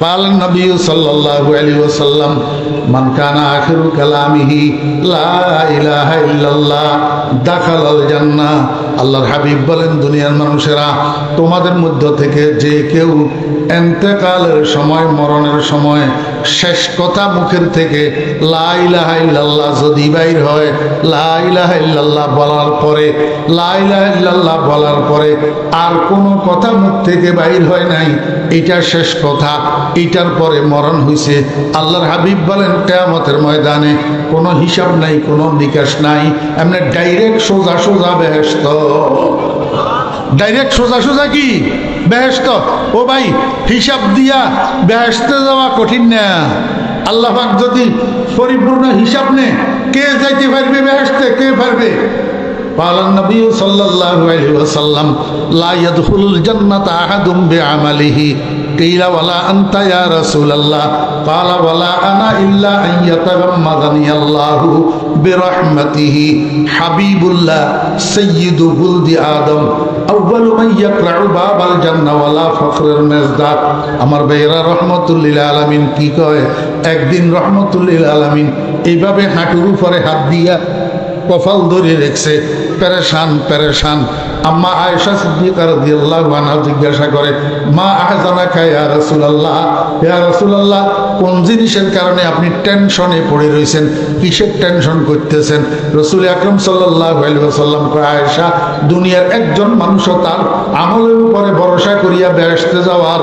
قال النبي صلى الله عليه وسلم من كان آخر كلامه لا إله إلا الله دخل الجنة আল্লাহর হাবিব বলেন, দুনিয়ার মানুষেরা, তোমাদের মধ্য থেকে যে কেউ ইন্তেকালের সময়, মরণের সময় শেষ কথা মুখের থেকে লা ইলাহা ইল্লাল্লাহ যদি বাইর হয়, লা ইলাহা ইল্লাল্লাহ বলার পরে, লা ইলাহা ইল্লাল্লাহ বলার পরে আর কোনো কথা মুখ থেকে বাইর হয় নাই, এটা শেষ কথা, এটার পরে মরণ হইছে, আল্লাহর হাবিব বলেন কিয়ামতের ময়দানে কোনো হিসাব নাই, কোনো নিকাশ নাই, এমনি ডাইরেক্ট সোজা সোজা বেহেশত। ডাইরেক্ট সোজা সোজা কি বেহেশত? ও ভাই, হিসাব দিয়া বেহেশতে যাওয়া কঠিন না। আল্লাহ পাক যদি পরিপূর্ণ হিসাব নে, কে যাইতে পারবে বেহেশতে, কে পারবে? قال النبي صلى الله عليه وسلم لا يدخل الجنة أحد بعمله قيل ولا أنت يا رسول الله قال ولا أنا إلا أن يتغمدني الله برحمته حبيب الله سيد ولد آدم أول من يقرع باب الجنة ولا فخر المزداد আমার ভাইরা রহমতুল্লিল আলামিন কি কয়, একদিন রহমতুল্লিল আলামিন এইভাবে হাঁটুর উপরে হাত দিয়া কপাল ধরে রেখেছে, পেরেশান পেরেশান। আম্মা আয়েশা সিদ্দিকা রাদিয়াল্লাহু আনহা জিজ্ঞাসা করে, মা আহজানাকা ইয়া রাসূলুল্লাহ, ইয়া রাসূলুল্লাহ, কোন জিনিসের কারণে আপনি টেনশনে পড়ে রয়েছেন, কিসের টেনশন করতেছেন? রাসূল আকরাম সাল্লাল্লাহু আলাইহি ওয়াসাল্লাম কয়, আয়েশা, দুনিয়ার একজন মানুষও তার আমলের উপরে ভরসা করিয়া বেহেশতে যাওয়ার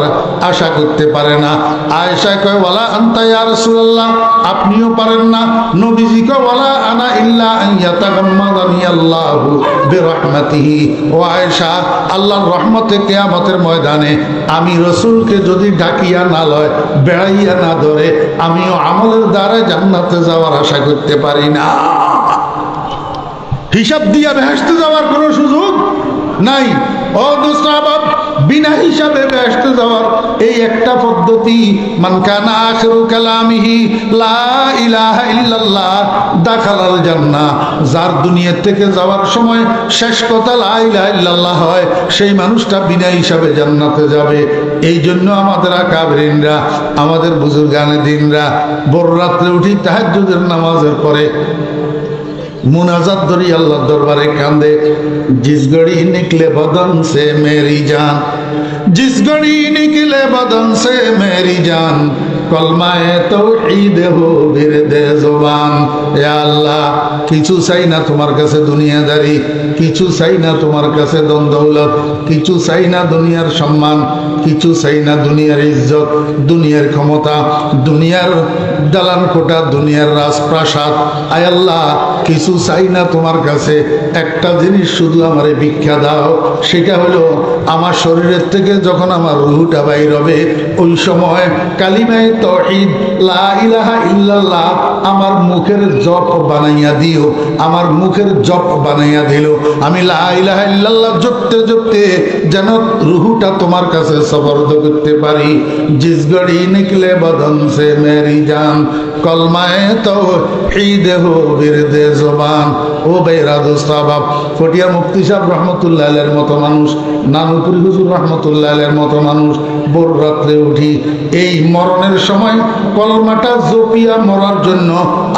আশা করতে পারে না। আয়েশা কয়, ওয়ালা আনতা ইয়া রাসূলুল্লাহ, আপনিও পারেন না। নবীজি কয়, ওয়ালা আনা ইল্লা আন ইয়াতাগাম্মাদানি আল্লাহু বিরহমাতিহি। ও আয়েশা, আল্লাহর রহমতে কিয়ামতের ময়দানে আমি রাসূলকে যদি ডাকিয়া না লয়, বেড়াইয়া না ধরে, আমিও আমলের দ্বারা জান্নাতে যাওয়ার আশা করতে পারি না। হিসাব দিয়া বেহেশতে যাওয়ার কোনো সুযোগ নাই। ও দুস্তাবাব, বিনা হিসাবে বেহেশতে যাওয়ার এই একটা পদ্ধতি, মান কানা আখিরু কালামিহি লা ইলাহা ইল্লাল্লাহ দাখালাল জান্নাহ, যার দুনিয়া থেকে যাওয়ার সময় শেষ কথা লা ইলাহা ইল্লাল্লাহ হয়, সেই মানুষটা বিনা হিসাবে জান্নাতে যাবে। এই জন্য আমাদের আকাবেরিনরা, আমাদের বুজুর্গানে দিনরা ভোর রাত্রে উঠি তাহাজ্জুদের নামাজের পরে मुनाजात धरी अल्लाह दरबारे कांदे, जिस घड़ी निकले बदन से मेरी जान, जिस घड़ी निकले बदन से मेरी जान, कलमाए तौहीद हो बिरदे जुबान। या अल्लाह, किछु चाই না তোমার কাছে দুনিয়াদারি, কিছু চাই না তোমার কাছে ধন দৌলত, কিছু চাই না দুনিয়ার সম্মান, কিছু চাই না দুনিয়ার ইজ্জত, দুনিয়ার ক্ষমতা, দুনিয়ার দালান কোঠা, দুনিয়ার রাজপ্রাসাদ। আয় আল্লাহ, কিছু চাই না তোমার কাছে, একটা জিনিস শুধু আমারে ভিক্ষা দাও, সেটা হলো আমার শরীরের থেকে যখন আমার রূহটা বাইর হবে, ওই সময় কালিমায়ে তাওহীদ লা ইলাহা ইল্লাল্লাহ আমার মুখের জপ বানাইয়া দিও। আমার মুখের জপ বানাইয়া দিল, আমি লা ইলাহা ইল্লাল্লাহ জপতে জপতে যেন রূহটা তোমার কাছে সবর্দ করতে পারি। জিস ঘড়ি নিকলে বদন সে মেরি জান, কলমায়ে তাওহীদ হো বিরদে জবান। ও বেরা দোস্তাবাব, ফটিয়া মুফতি সাহেব রহমতুল্লাহ আলাইহির মতো মানুষ, নানুপুরি হুজুর রহমতুল্লাহ আলাইহির মতো মানুষ ভোর রাত্রে উঠি এই মরণের সময় কলমাটা জপিয়া মরার জন্য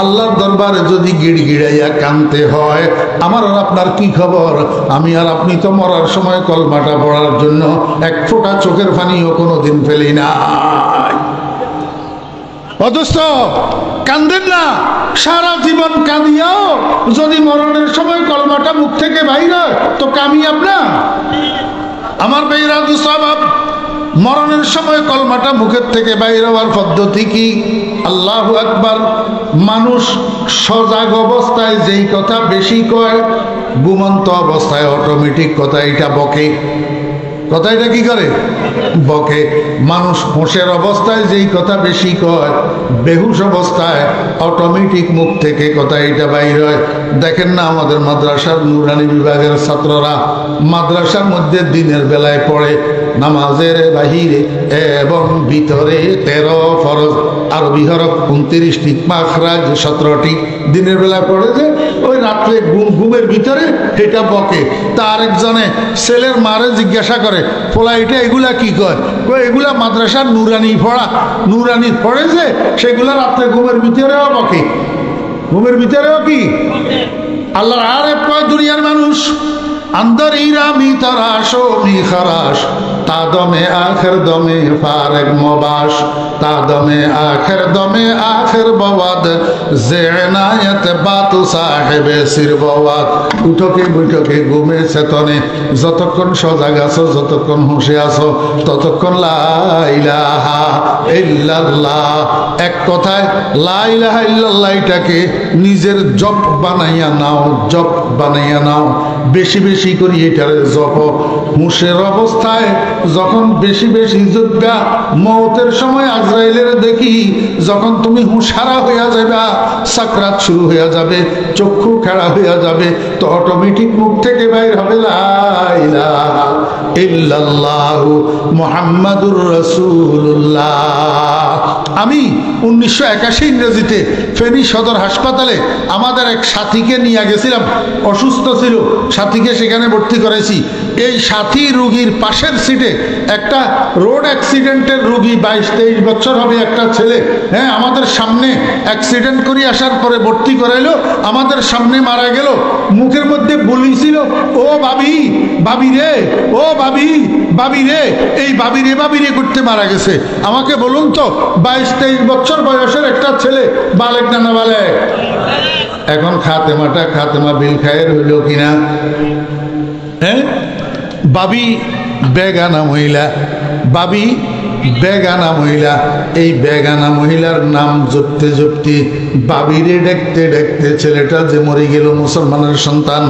আল্লাহর দরবারে যদি গিড়গিড়াইয়া কানতে হয়, আমার আর আপনার কি খবর? আমি আর আপনি তো মরার সময় কলমাটা পড়ার জন্য এক ফোঁটা চোখের পানিও কোনোদিন ফেলি না। অদস্ত কান্দেন না, সারা জীবন কাঁদিয়াও যদি মরণের সময় কলমাটা মুখ থেকে বাইর হয় তো কামিয়াব না। আমার ভাইরা দুস্তাবাব, মরণের সময় কলমাটা মুখের থেকে বাইর হওয়ার পদ্ধতি কি? আল্লাহু আকবার। মানুষ সজাগ অবস্থায় যেই কথা বেশি কয়, ঘুমন্ত অবস্থায় অটোমেটিক কথা এটা বকে। কথাটা কি করে? বকে। মানুষ হোশের অবস্থায় যেই কথা বেশি কয়, বেহুশ অবস্থায় অটোমেটিক মুখ থেকে কথা এটা বাইর হয়। দেখেন না আমাদের মাদ্রাসার নুরানি বিভাগের ছাত্ররা মাদ্রাসার মধ্যে দিনের বেলায় পড়ে, নামাজের বাহিরে এবং ভিতরে 13 ফরজ, আরবি হরফ 29টি, মাখরাজ 17টি দিনের বেলায় পড়ে, যে ওই রাত্রে ঘুমের ভিতরে এটা বকে। তা আরেকজনে ছেলের মারে জিজ্ঞাসা করে, পোলা এটা এগুলা কি কয়, এগুলা মাদ্রাসার নুরানি পড়া, নুরানি পড়েছে সেগুলা রাত্রে ঘুমের ভিতরেও বকে, ঘুমের ভিতরেও কি আল্লাহর আরেফ কয় দুনিয়ার মানুষ अंदर इरामी तराशो मी खराश तादमे आखिर दमे फारग मोबाश तादमे आखिर बवाद ज़ेनायत बातु साहिबे सिर बवाद उठोके बैठोके घुमे चेतने যতক্ষণ সজাগ আছো যতক্ষণ হুঁশে আছো ততক্ষণ লা ইলাহা ইল্লাল্লাহ, এক কথায় লা ইলাহা ইল্লাল্লাহ এটাকে নিজের জপ বানাইয়া নাও, জপ বানাইয়া নাও, বেশি বেশি করি এটারে জপ। হুঁশের অবস্থায় যখন বেশি বেশি জপবা, মওতের সময় আজরাইলের দেখি যখন তুমি হুঁশহারা হইয়া যাবে, সাকরাত শুরু হইয়া যাবে, চক্ষু খাড়া হইয়া যাবে, তো অটোমেটিক মুখ থেকে বাইর হবে লা ইলাহা ইল্লাল্লাহু মুহাম্মাদুর রাসূলুল্লাহ। আমি 1981 ইংরেজিতে ফেনী সদর হাসপাতালে আমাদের এক সাথীকে নিয়ে গেছিলাম, অসুস্থ ছিল, সাথীকে সেখানে ভর্তি করেছি। এই সাথী রুগীর পাশের সিটে একটা রোড অ্যাক্সিডেন্টের রুগী 22-23 বছর হবে একটা ছেলে, হ্যাঁ আমাদের সামনে অ্যাক্সিডেন্ট করে আসার পরে ভর্তি করাইলো, আমাদের সামনে মারা গেল, মুখের মধ্যে বলিছিল ও ভাবি, ভাবি রে, ও ভাবি, ভাবি রে, এই ভাবি রে ভাবি রে করতে মারা গেছে। আমাকে বলুন তো 22-23 বছর বয়সের একটা ছেলে বালেক না না বালেক? এখন খাতেমা বিল খায়ের হইল কিনা? হ্যাঁ, বাবি বেগানা মহিলা, বাবি বেগানা মহিলা, এই বেগানা মহিলার নাম জপতে জপতে বাবিরে দেখতে দেখতে ছেলেটা যে মরে গেল, মুসলমানের সন্তান,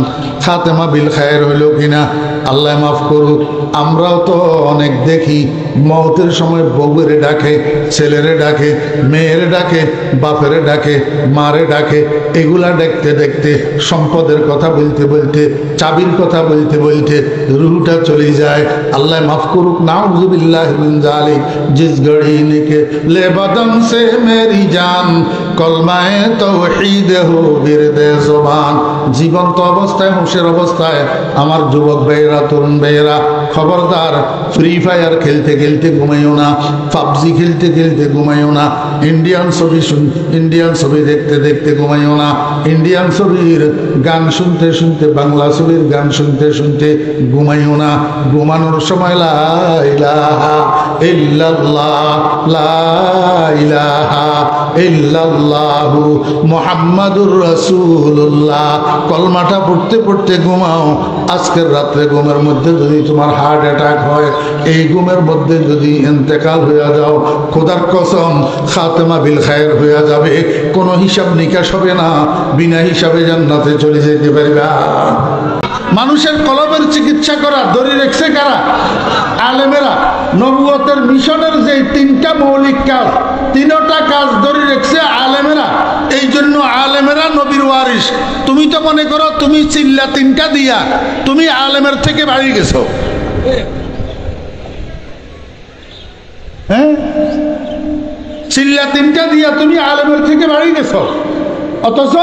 খাতেমা বিল খায়ের হইল কিনা? আল্লাহ মাফ করুক। আমরাও তো অনেক দেখি মওতের সময় বউরে ডাকে, ছেলেরে ডাকে, মেয়েরে ডাকে, বাপেরে ডাকে, মারে ডাকে, এগুলা দেখতে দেখতে সম্পদের কথা বলতে বলতে, চাবির কথা বলতে বলতে রুহটা চলে যায়। আল্লাহ মাফ করুক। নাউযুবিল্লাহি মিন যালিক। जिस घड़ी निकले बदन से मेरी जान कलमाए तौहीद हो बिरदे जुबान। জীবন্ত অবস্থায়, হুঁশের অবস্থায় আমার যুবক ভাইয়েরা, তরুণ ভাইয়েরা, খবরদার ফ্রি ফায়ার খেলতে খেলতে ঘুমাইও না, পাবজি খেলতে খেলতে ঘুমাইও না, ইন্ডিয়ান ছবি দেখতে দেখতে ঘুমাইও না, ইন্ডিয়ান ছবির গান শুনতে শুনতে, বাংলা ছবির গান শুনতে শুনতে ঘুমাইও না। ঘুমানোর সময় লা ইলাহা ইল্লাল্লাহ, লা ইলাহা ইল্লাল্লাহু মুহাম্মাদুর রাসূলুল্লাহ কলমাটা পড়তে পড়তে ঘুমাও। আজকের রাত্রে ঘুমের মধ্যে যদি তোমার হার্ট অ্যাটাক হয়, এই ঘুমের মধ্যে যদি ইন্তেকাল হইয়া যাও, খোদার কসম খাতেমা বিল খায়ের হইয়া যাবে, কোনো হিসাব নিকাশ হবে না, বিনা হিসাবে জান্নাতে চলে যেতে পারবা। মানুষের কলবের চিকিৎসা করা ধরে রেখেছে কারা? আলেমেরা। নবুয়তের মিশনের যে 3টা মৌলিক কাজ, 3টা কাজ ধরে রেখেছে আলেমেরা। এই জন্য আলেমেরা নবীর ওয়ারিস। তুমি তো মনে করো তুমি চিল্লা 3টা দিয়া তুমি আলেমের থেকে বাড়ি গেছো, হ্যাঁ, চিল্লা 3টা দিয়া তুমি আলেমের থেকে বাড়ি গেছো। অথচ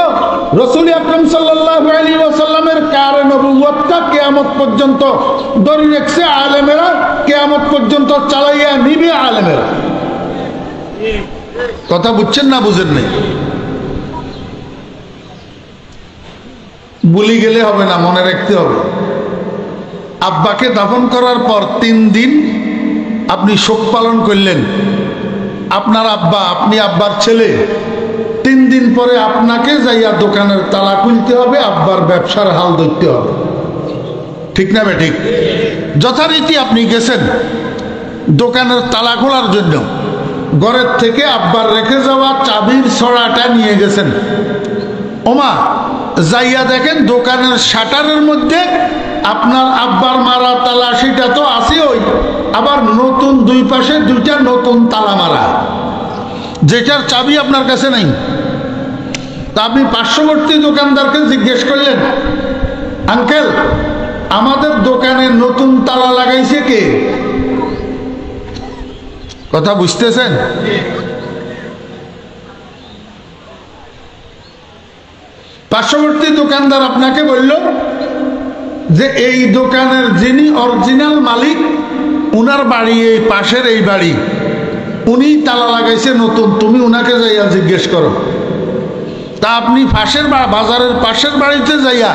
রাসূল আকরাম সাল্লাল্লাহু আলাইহি ওয়াসাল্লামের কারে নবুয়তটা কিয়ামত পর্যন্ত ধরে রেখেছে আলেমেরা, কিয়ামত পর্যন্ত চালাইয়া নিবে আলেমেরা। কথা বুঝছেন না বুঝেন নাই? ভুলে গেলে হবে না, মনে রাখতে হবে। আব্বাকে দাফন করার পর 3 দিন আপনি শোক পালন করলেন, আপনার আব্বা, আপনি আব্বার ছেলে, 3 দিন পরে আপনাকে যাইয়া দোকানের তালা খুলতে হবে, আব্বার ব্যবসার হাল ধরতে হবে, ঠিক না বে ঠিক? যথারীতি আপনি গেছেন দোকানের তালা খোলার জন্য, ঘরের থেকে আব্বার রেখে যাওয়া চাবির ছড়াটা নিয়ে গেছেন। ওমা যাইয়া দেখেন দোকানের শাটারের মধ্যে আপনার আব্বার মারা তালা, সেটা তো আছে, ওই আবার নতুন 2 পাশে 2টা নতুন তালা মারা, যেটার চাবি আপনার কাছে নাই। তা আপনি পার্শ্ববর্তী দোকানদারকে জিজ্ঞেস করলেন, আঙ্কেল আমাদের দোকানে নতুন তালা লাগাইছে কে? কথা বুঝতেছেন? পার্শ্ববর্তী দোকানদার আপনাকে বলল যে এই দোকানের যিনি অরিজিনাল মালিক উনার বাড়ি এই পাশের এই বাড়ি, উনি তালা লাগাইছে নতুন, তুমি উনাকে যাইয়া জিজ্ঞেস করো। তা আপনি পাশের বাজারের পাশের বাড়িতে যাইয়া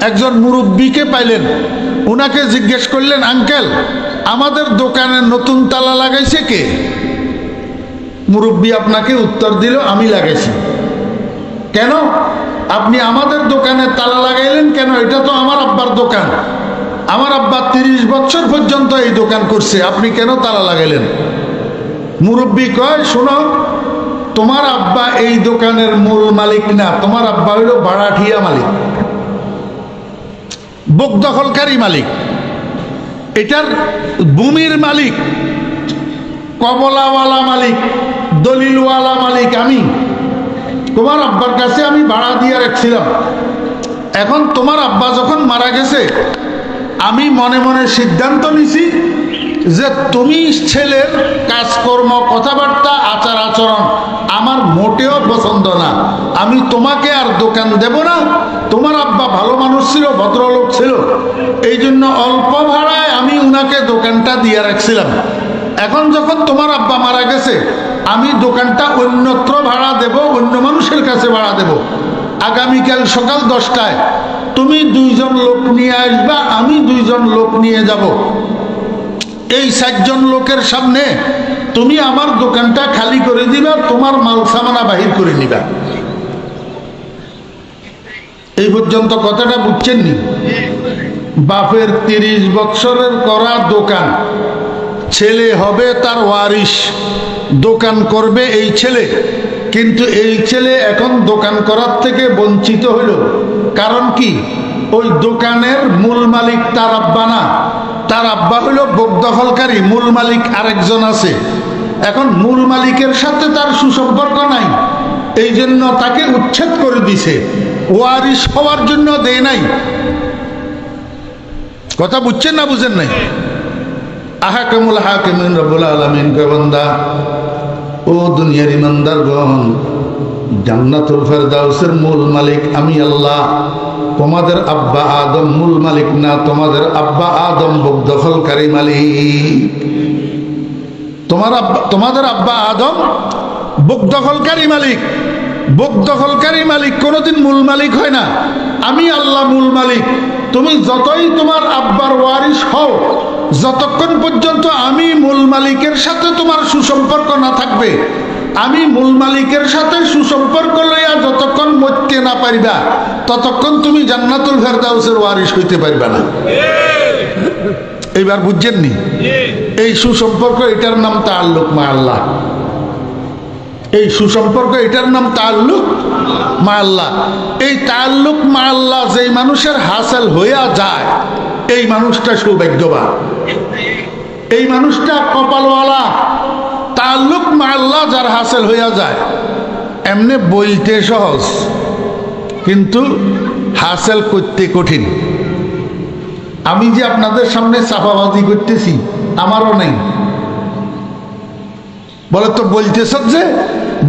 একজন মুরব্বীকে পাইলেন, উনাকে জিজ্ঞেস করলেন, আঙ্কেল আমাদের দোকানে নতুন তালা লাগাইছে কে? মুরব্বী আপনাকে উত্তর দিল, আমি লাগাইছি। কেন আপনি আমাদের দোকানে তালা লাগাইলেন কেন? এটা তো আমার আব্বার দোকান, আমার আব্বা 30 বছর পর্যন্ত এই দোকান করছে, আপনি কেন তালা লাগাইলেন? মুরব্বী কয়, শোনো, তোমার আব্বা এই দোকানের মূল মালিক না, তোমার আব্বা হইল ভাড়াটিয়া মালিক, বুক দখলকারী মালিক, এটার ভূমির মালিক, কবলাওয়ালা মালিক, দলিলওয়ালা মালিক আমি। তোমার আব্বার কাছে আমি ভাড়া দিয়ে রাখছিলাম। এখন তোমার আব্বা যখন মারা গেছে, আমি মনে মনে সিদ্ধান্ত নিছি যে তুমি ছেলের কাজকর্ম, কথাবার্তা, আচার আচরণ আমার মোটেও পছন্দ না, আমি তোমাকে আর দোকান দেব না। তোমার আব্বা ভালো মানুষ ছিল, ভদ্রলোক ছিল, এই জন্য অল্প ভাড়ায় আমি উনাকে দোকানটা দিয়ে রাখছিলাম। এখন যখন তোমার আব্বা মারা গেছে, আমি দোকানটা অন্যত্র ভাড়া দেব, অন্য মানুষের কাছে ভাড়া দেব। আগামীকাল সকাল 10টায় তুমি 2 জন লোক নিয়ে আসবা, আমি 2 জন লোক নিয়ে যাব। এই 4 জন লোকের সামনে তুমি আমার দোকানটা খালি করে দিবা, তোমার মাল সামানা বাহির করে নিবা। এই পর্যন্ত কথাটা বুঝছেন নি? বাপের 30 বছরের করা দোকান, ছেলে হবে তার ওয়ারিশ, দোকান করবে এই ছেলে, কিন্তু এই ছেলে এখন দোকান করার থেকে বঞ্চিত হইল। কারণ কি? ওই দোকানের মূল মালিক তার আব্বা না, তার আব্বা হইল বুক দখলকারী, মূল মালিক আরেকজন আছে। এখন মূল মালিকের সাথে তার সুসম্পর্ক নাই, এই জন্য তাকে উচ্ছেদ করে দিছে, ওয়ারিশ হওয়ার জন্য দেয় নাই। কথা বুঝছেন না বুঝেন নাই? আহাকামুল হাকিমিন রব্বুল আলামিন কে বান্দা, ও দুনিয়ার ইমানদারগণ, জান্নাতুল ফেরদাউসের মূল মালিক আমি আল্লাহ। তোমাদের আব্বা আদম মূল মালিক না, তোমাদের আব্বা আদম বুক দখলকারী মালিক। তোমাদের আব্বা আদম বুক দখলকারী মালিক। বুক দখলকারী মালিক কোনোদিন মূল মালিক হয় না। আমি আল্লাহ মূল মালিক। তুমি যতই তোমার আব্বার ওয়ারিশ হও, যতক্ষণ পর্যন্ত আমি মূল মালিকের সাথে তোমার সুসম্পর্ক না থাকবে, আমি মূল মালিকের সাথে সুসম্পর্ক লইয়া যতক্ষণ মরতে না পারিবা, ততক্ষণ তুমি জান্নাতুল ফেরদাউসের ওয়ারিশ হইতে পারবা না। এইবার বুঝছেন নি? এই সুসম্পর্ক, এটার নাম তাআল্লুক মা আল্লাহ। এই সুসম্পর্ক, এটার নাম তাআল্লুক মা আল্লাহ। এই তাআল্লুক মা আল্লাহ যেই মানুষের হাসিল হইয়া যায়, এই মানুষটা সৌভাগ্যবান, এই মানুষটা কপালওয়ালা। তাআল্লুক মা আল্লাহ যার হাসিল হইয়া যায়, এমনি বলতে সহজ কিন্তু হাসিল করতে কঠিন। আমি যে আপনাদের সামনে চাপাবাজি করতেছি, আমারও নেই বলে তো বলতেছ যে,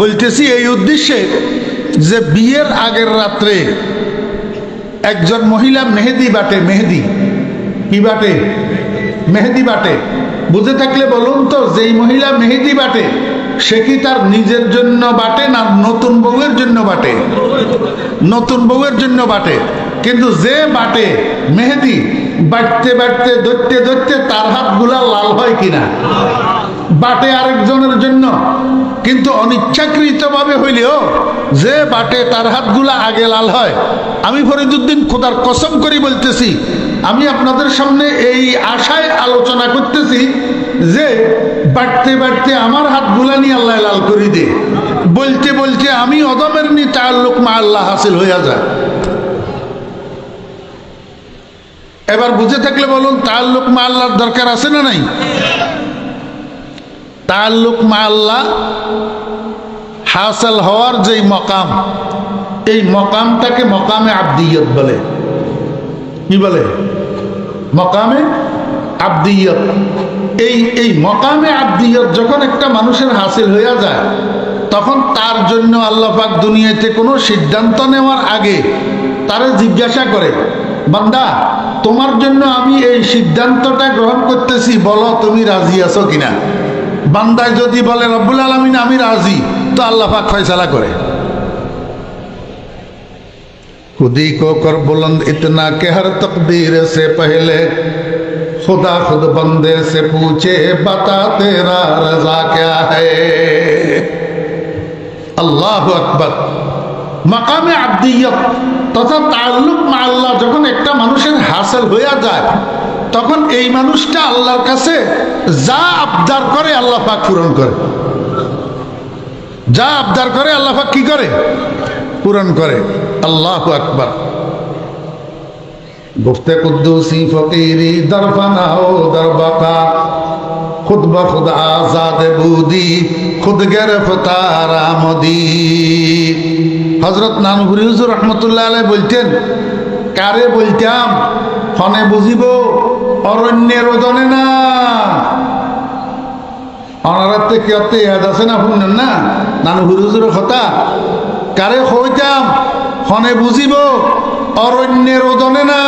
বলতেছি এই উদ্দেশ্যে যে বিয়ের আগের রাত্রে একজন মহিলা মেহেদি বাটে, মেহেদি কি বাটে? মেহেদি বাটে। বুঝে থাকলে বলুন তো, যেই মহিলা মেহেদি বাটে সে কি তার নিজের জন্য বাটে না নতুন বউয়ের জন্য বাটে? নতুন বউয়ের জন্য বাটে। কিন্তু যে বাটে মেহেদি, বাটতে বাটতে ধরতে ধরতে তার হাতগুলা লাল হয় কিনা? বাটে আরেকজনের জন্য, কিন্তু অনিচ্ছাকৃতভাবে হইলেও যে বাটে তার হাতগুলা আগে লাল হয়। আমি ফরিদুদ্দিন খোদার কসম করি বলতেছি, আমি আপনাদের সামনে এই আশায় আলোচনা করতেছি যে বাটতে বাটতে আমার হাতগুলা নিয়ে আল্লাহ লাল করে দে, বলতে বলতে আমি অদমের নি তাআল্লুক মা আল্লাহ হাসিল হইয়া যায়। এবার বুঝে থাকলে বলুন, তাআল্লুক মা আল্লাহর দরকার আছে না নাই? তাআল্লুক মা আল্লাহ হাসিল হওয়ার যেই মকাম, এই মকামটাকে মকামে আবদিয়ত বলে। কি বলে? মকামে আবদিয়ত। এই মকামে আবদিয়ত যখন একটা মানুষের হাসিল হইয়া যায়, তখন তার জন্য আল্লাহ পাক দুনিয়াতে কোনো সিদ্ধান্ত নেওয়ার আগে তারে জিজ্ঞাসা করে, বান্দা তোমার জন্য আমি এই সিদ্ধান্তটা গ্রহণ করতেছি, বলো তুমি রাজি আছো কিনা। বান্দায় যদি বলে রব্বুল আলামিন আমি রাজি, তো আল্লাহ পাক ফয়সালা করে। खुदी को कर बुलंद इतना कि हर तकदीर से पहले खुदा खुद बंदे से पूछे बता तेरा रजा क्या है। अल्लाह अकबर। मकामे अब्दियत तथा ताल्लुक मा आल्लाह যখন একটা মানুষের হাসিল হয়ে যায়, তখন এই মানুষটা আল্লাহর কাছে যা আবদার করে আল্লাহ পাক পূরণ করে। যা আবদার করে আল্লাহ পাক কি করে? পূরণ করে। আল্লাহু আকবার। গুফতে কুদ্দুসি ফকিরি দরফানা ও দরবাকা খুদ বখুদ আজাদ বুদি খুদ গেরফতার আমদি। হযরত নানুপুরি হুজুর রাহমাতুল্লাহ আলাইহি বলতেন, কারে বলতাম ফনে বুঝিব, অরণ্যের ওদনে না। অনারাতে কিয়তে ইয়াদ আছে না, শুনেন না নানুপুরি হুজুরের কথা। কারে হইতাম ফনে বুঝিব, অরণ্যের ওদনে না।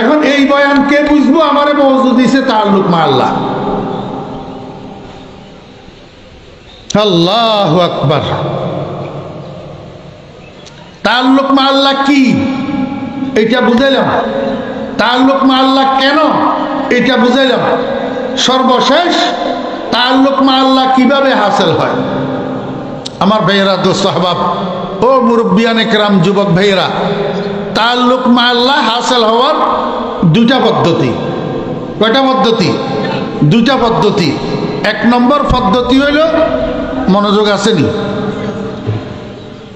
এখন এই বয়ান কে বুঝবো? আমারে মওজু দিছে তাআল্লুক মা আল্লাহ। আল্লাহু আকবার। তাআল্লুক মা আল্লাহ কি এটা বুঝাইলাম, তাআল্লুক মা আল্লাহ কেন এটা বুঝাইলাম। সর্বশেষ তাআল্লুক মা আল্লাহ কিভাবে হাসিল হয়। আমার ভাইয়েরা, দোস্ত আহবাব, ও মুরব্বিয়ানে কেরাম, যুবক ভাইয়েরা, তাআল্লুক মা আল্লাহ হাসিল হওয়ার দুটা পদ্ধতি। কয়টা পদ্ধতি? দুটা পদ্ধতি। এক নম্বর পদ্ধতি হইল, মনোযোগ আসেনি,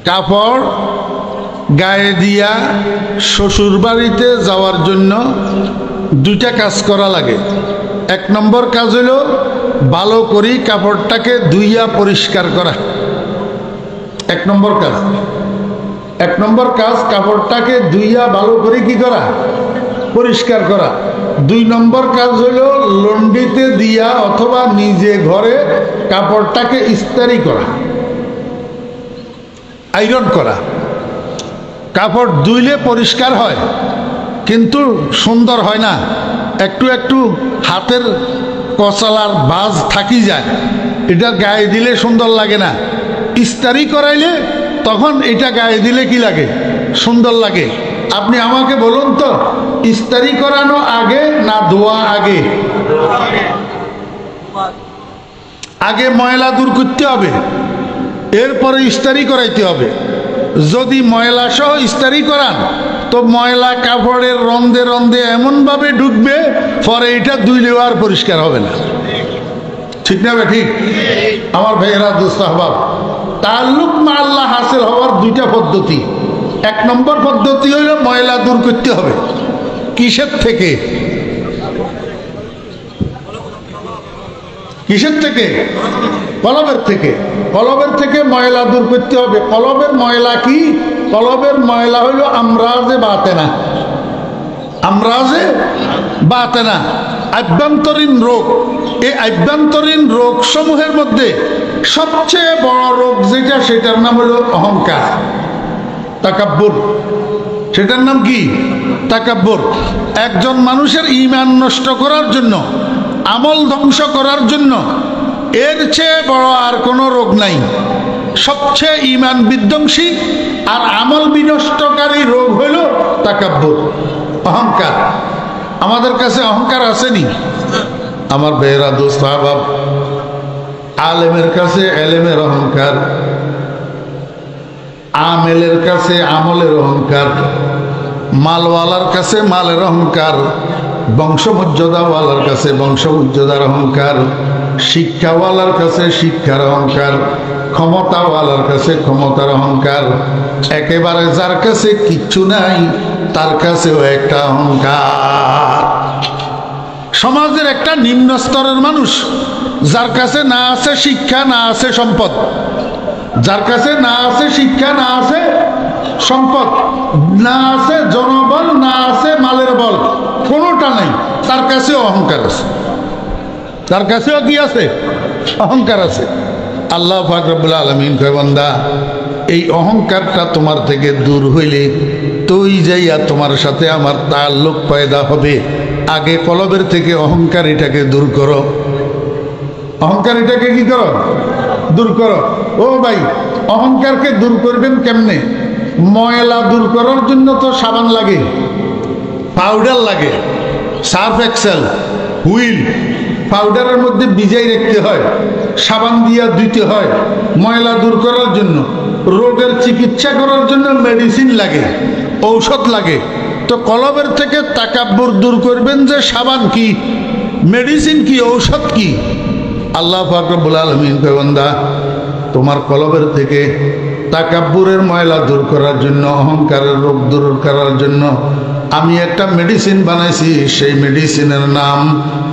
কাপড় গায়ে দিয়া শ্বশুর বাড়িতে যাওয়ার জন্য দুইটা কাজ করা লাগে। এক নম্বর কাজ হইল ভালো করে কাপড়টাকে ধুইয়া পরিষ্কার করা। এক নম্বর কাজ। এক নম্বর কাজ কাপড়টাকে ধুইয়া ভালো করে কি করা? পরিষ্কার করা। দুই নম্বর কাজ হইল লন্ড্রিতে দিয়া অথবা নিজে ঘরে কাপড়টাকে ইস্ত্রি করা, আয়রন করা। কাপড় ধুইলে পরিষ্কার হয়, কিন্তু সুন্দর হয় না। একটু একটু হাতের কচালার ভাঁজ থাকি যায়, এটা গায়ে দিলে সুন্দর লাগে না। ইস্ত্রি করাইলে তখন এটা গায়ে দিলে কি লাগে? সুন্দর লাগে। আপনি আমাকে বলুন তো, ইস্ত্রি করানো আগে না ধোয়া আগে? আগে ময়লা দূর করতে হবে, এরপরে ইস্ত্রি করাইতে হবে। যদি ময়লা সহ ইস্ত্রি করান, তো ময়লা কাপড়ের রন্দে রন্দে এমনভাবে ঢুকবে, পরে এটা ধুইলেও আর পরিষ্কার হবে না। ঠিক না? ঠিক। আমার ভাইয়েরা, দোস্ত আহবাব, তাআল্লুক মা আল্লাহ হাসিল হওয়ার দুইটা পদ্ধতি। এক নম্বর পদ্ধতি হইল ময়লা দূর করতে হবে। কিসের থেকে? কিসের থেকে? কলবের থেকে। কলবের থেকে ময়লা দূর করতে হবে। কলবের ময়লা কি? কলবের ময়লা হইল আমরাজে বাতেনা। আমরাজে বাতেনা, আভ্যন্তরীণ রোগ। এই আভ্যন্তরীণ রোগ সমূহের মধ্যে সবচেয়ে বড় রোগ যেটা, সেটার নাম হলো অহংকার, তাকাব্বুর। সেটার নাম কি? তাকাব্বুর। একজন মানুষের ঈমান নষ্ট করার জন্য, আমল ধ্বংস করার জন্য এর চেয়ে বড় আর কোনো রোগ নাই। সবচেয়ে ঈমান বিধ্বংসী আর আমল বিনষ্টকারী রোগ হইল তাকাব্বুর, অহংকার। আমাদের কাছে অহংকার আসেনি? আমার ভাইয়েরা, দোস্ত আহবাব, আলেমের কাছে এলেমের অহংকার, আমেলের কাছে আমলের অহংকার, মালওয়ালার কাছে মালের অহংকার, বংশমর্যাদাওয়ালার কাছে বংশমর্যাদার অহংকার, শিক্ষাওয়ালার কাছে শিক্ষার অহংকার, ক্ষমতাওয়ালার কাছে ক্ষমতার অহংকার। একেবারে যার কাছে কিচ্ছু নাই তার কাছেও একটা অহংকার। সমাজের একটা নিম্ন স্তরের মানুষ, যার কাছে না আছে শিক্ষা, না আছে সম্পদ, যার কাছে না আছে শিক্ষা, না আছে সম্পদ, না আছে জনবল, না আছে মালের বল, কোনোটা নাই, তার কাছেও অহংকার আছে। তার কাছেও কি আছে? অহংকার আছে। আল্লাহ পাক রব্বুল আলামিন কয়, বান্দা, এই অহংকারটা তোমার থেকে দূর হইলে তুই যাইয়া তোমার সাথে আমার তাল্লুক পয়দা হবে। আগে কলবের থেকে অহংকারীটাকে দূর করো। অহংকারীটাকে কি করো? দূর করো। ও ভাই, অহংকারকে দূর করবেন কেমনে? ময়লা দূর করার জন্য তো সাবান লাগে, পাউডার লাগে, সার্ফ এক্সেল, হুইল, পাউডারের মধ্যে ভিজাই রাখতে হয়, সাবান দিয়া ধুইতে হয়। ময়লা দূর করার জন্য, রোগের চিকিৎসা করার জন্য মেডিসিন লাগে, ঔষধ লাগে। তো কলবের থেকে তাকাব্বুর দূর করবেন যে সাবান কি, মেডিসিন কি, ঔষধ কি? আল্লাহ পাক রব্বুল আলামিন কয়, বান্দা তোমার কলবের থেকে তাকাব্বুরের ময়লা দূর করার জন্য, অহংকারের রোগ দূর করার জন্য আমি একটা মেডিসিন বানাইছি। সেই মেডিসিনের নাম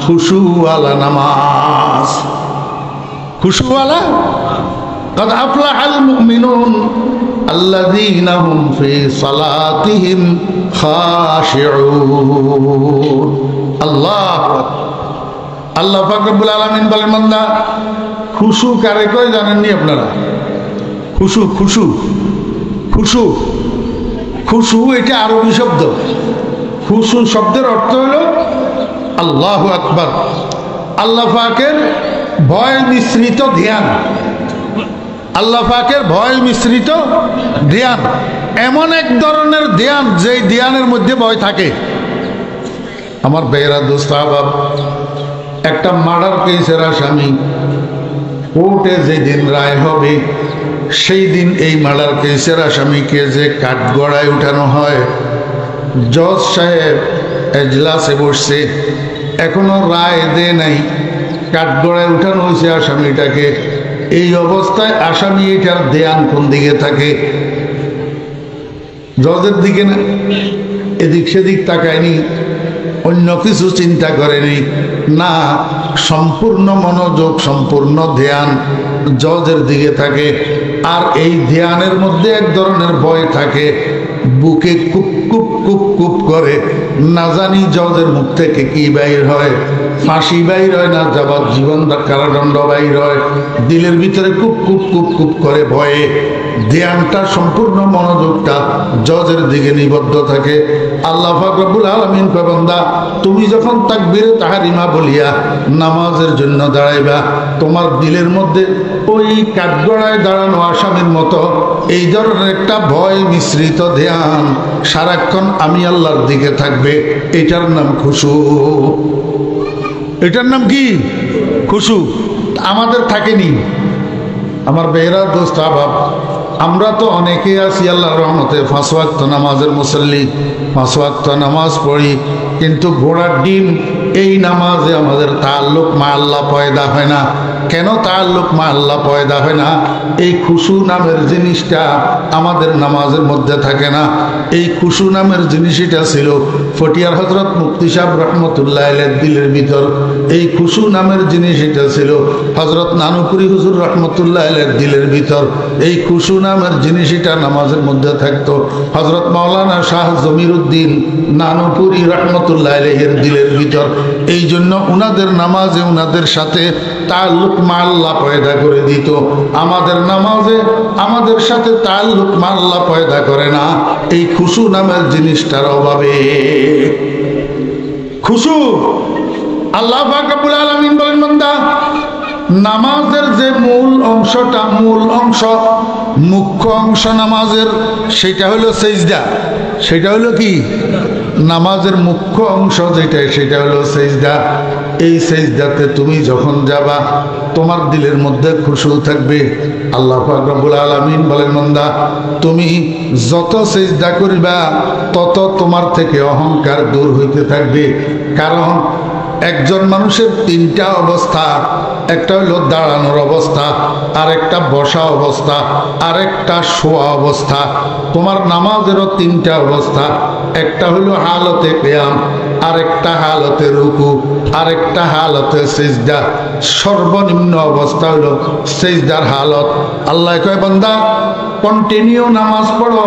খুশুওয়ালা নামাজ। খুশুওয়ালা, قد أفلح المؤمنون الذين هم في صلاتهم خاشعون। আল্লাহ আল্লাহ পাক রব্বুল আলামিন বলেন, বান্দা খুশু কারে কয় জানেননি আপনারা? খুশু, খুশু, খুশু, খুশু এটা আরবি শব্দ। খুশু শব্দের অর্থ হলো আল্লাহু আকবার, আল্লাহ পাকের ভয় মিশ্রিত ধ্যান। আল্লাহ পাকের ভয় মিশ্রিত ধ্যান এমন এক ধরনের ধ্যান যেই ধ্যানের মধ্যে ভয় থাকে। আমার বেহরা দোস্ত আহবাব, একটা মার্ডার কেসের আসামি কোর্টে যেদিন রায় হবে সেই দিন এই মার্ডার কেসের আসামিকে যে কাঠগড়ায় উঠানো হয়, জজ সাহেব এজলাসে বসছে, এখনো রায় দেয় নাই, কাঠগড়ায় উঠানো হয়েছে আসামিটাকে। এই অবস্থায় আসামি এটার ধ্যান কোন দিকে থাকে? জজের দিকে না, এদিক সেদিক তাকায়নি, অন্য কিছু চিন্তা করেনি, না, সম্পূর্ণ মনোযোগ, সম্পূর্ণ ধ্যান জজের দিকে থাকে। আর এই ধ্যানের মধ্যে এক ধরনের ভয় থাকে, বুকে কুপ কুপ কুপ কুপ করে, না জানি জজের মুখ থেকে কি বাইর হয়, ফাঁসি বাইর হয় না যাবজ্জীবন কারাদণ্ড বাইর হয়। দিলের ভিতরে কুপ কুপ কুপ কুপ করে ভয়ে ধ্যানটা, সম্পূর্ণ মনোযোগটা জজের দিকে নিবদ্ধ থাকে। আল্লাহ পাক রব্বুল আলামিন কয়, বান্দা তুমি যখন তাকবীরে তাহরিমা বলিয়া নামাজের জন্য দাঁড়াইবা, তোমার দিলের মধ্যে ওই কাঠগড়ায় দাঁড়ানো আসামির মতো এই ধরনের একটা ভয় মিশ্রিত ধ্যান সারাক্ষণ আমি আল্লাহর দিকে থাকবে। এটার নাম খুশু। এটার নাম কি? খুশু। আমাদের থাকেনি। আমার বেহরা দোস্ত আহবাব, আমরা তো অনেকেই আছি আল্লাহর রহমতে 5 ওয়াক্ত নামাজের মুসল্লি, 5 ওয়াক্ত নামাজ পড়ি, কিন্তু ঘোড়ার ডিম এই নামাজে আমাদের তাআল্লুক মা আল্লাহ পয়দা হয় না। কেন তাআল্লুক মা আল্লাহ পয়দা হয় না? এই খুশু নামের জিনিসটা আমাদের নামাজের মধ্যে থাকে না। এই খুশু নামের জিনিসটা ছিল ফটিয়ার হযরত মুফতি সাহেব রহমতুল্লাহ আলাইহির দিলের ভিতর। এই খুশু নামের জিনিসটা ছিল হযরত নানুপুরি হুজুর রহমতুল্লাহ আলাইহির দিলের ভিতর। এই খুশু নামের জিনিসটা নামাজের মধ্যে থাকতো হযরত মাওলানা শাহ জমিরুদ্দিন নানুপুরি রহমতুল্লাহ আলাইহির দিলের ভিতর। এই জন্য উনাদের নামাজে উনাদের সাথে তাআল্লুক মা আল্লাহ পয়দা করে দিত। আমাদের নামাজে আমাদের সাথে তাআল্লুক মা আল্লাহ পয়দা করে না, এই খুশু নামের জিনিসটার অভাবে। খুশু। আল্লাহ পাক রব্বুল আলামিন বলেন, বান্দা নামাজের যে মূল অংশটা, মূল অংশ, মুখ্য অংশ নামাজের, সেটা হলো সেজদা। সেটা হলো কি? নামাজের মুখ্য অংশ যেটা, সেটা হলো সেজদা। এই সেজদাতে তুমি যখন যাবা তোমার দিলের মধ্যে খুশু থাকবে। আল্লাহ পাক রব্বুল আলামিন বলেন, বান্দা তুমি যত সেজদা করিবা তত তোমার থেকে অহংকার দূর হইতে থাকবে। কারণ একজন মানুষের 3টা অবস্থা, একটা হলো দাঁড়ানোর অবস্থা, আর একটা বসা অবস্থা, আর একটা শোয়া অবস্থা। তোমার নামাজেরও 3টা অবস্থা, একটা হলো হালতে কিয়াম, আর একটা হালতে রুকু, আর একটা হালতে সিজদা। সর্বনিম্ন অবস্থা হলো সিজদার হালত। আল্লাহ কয়, বান্দা কন্টিনিউ নামাজ পড়ো,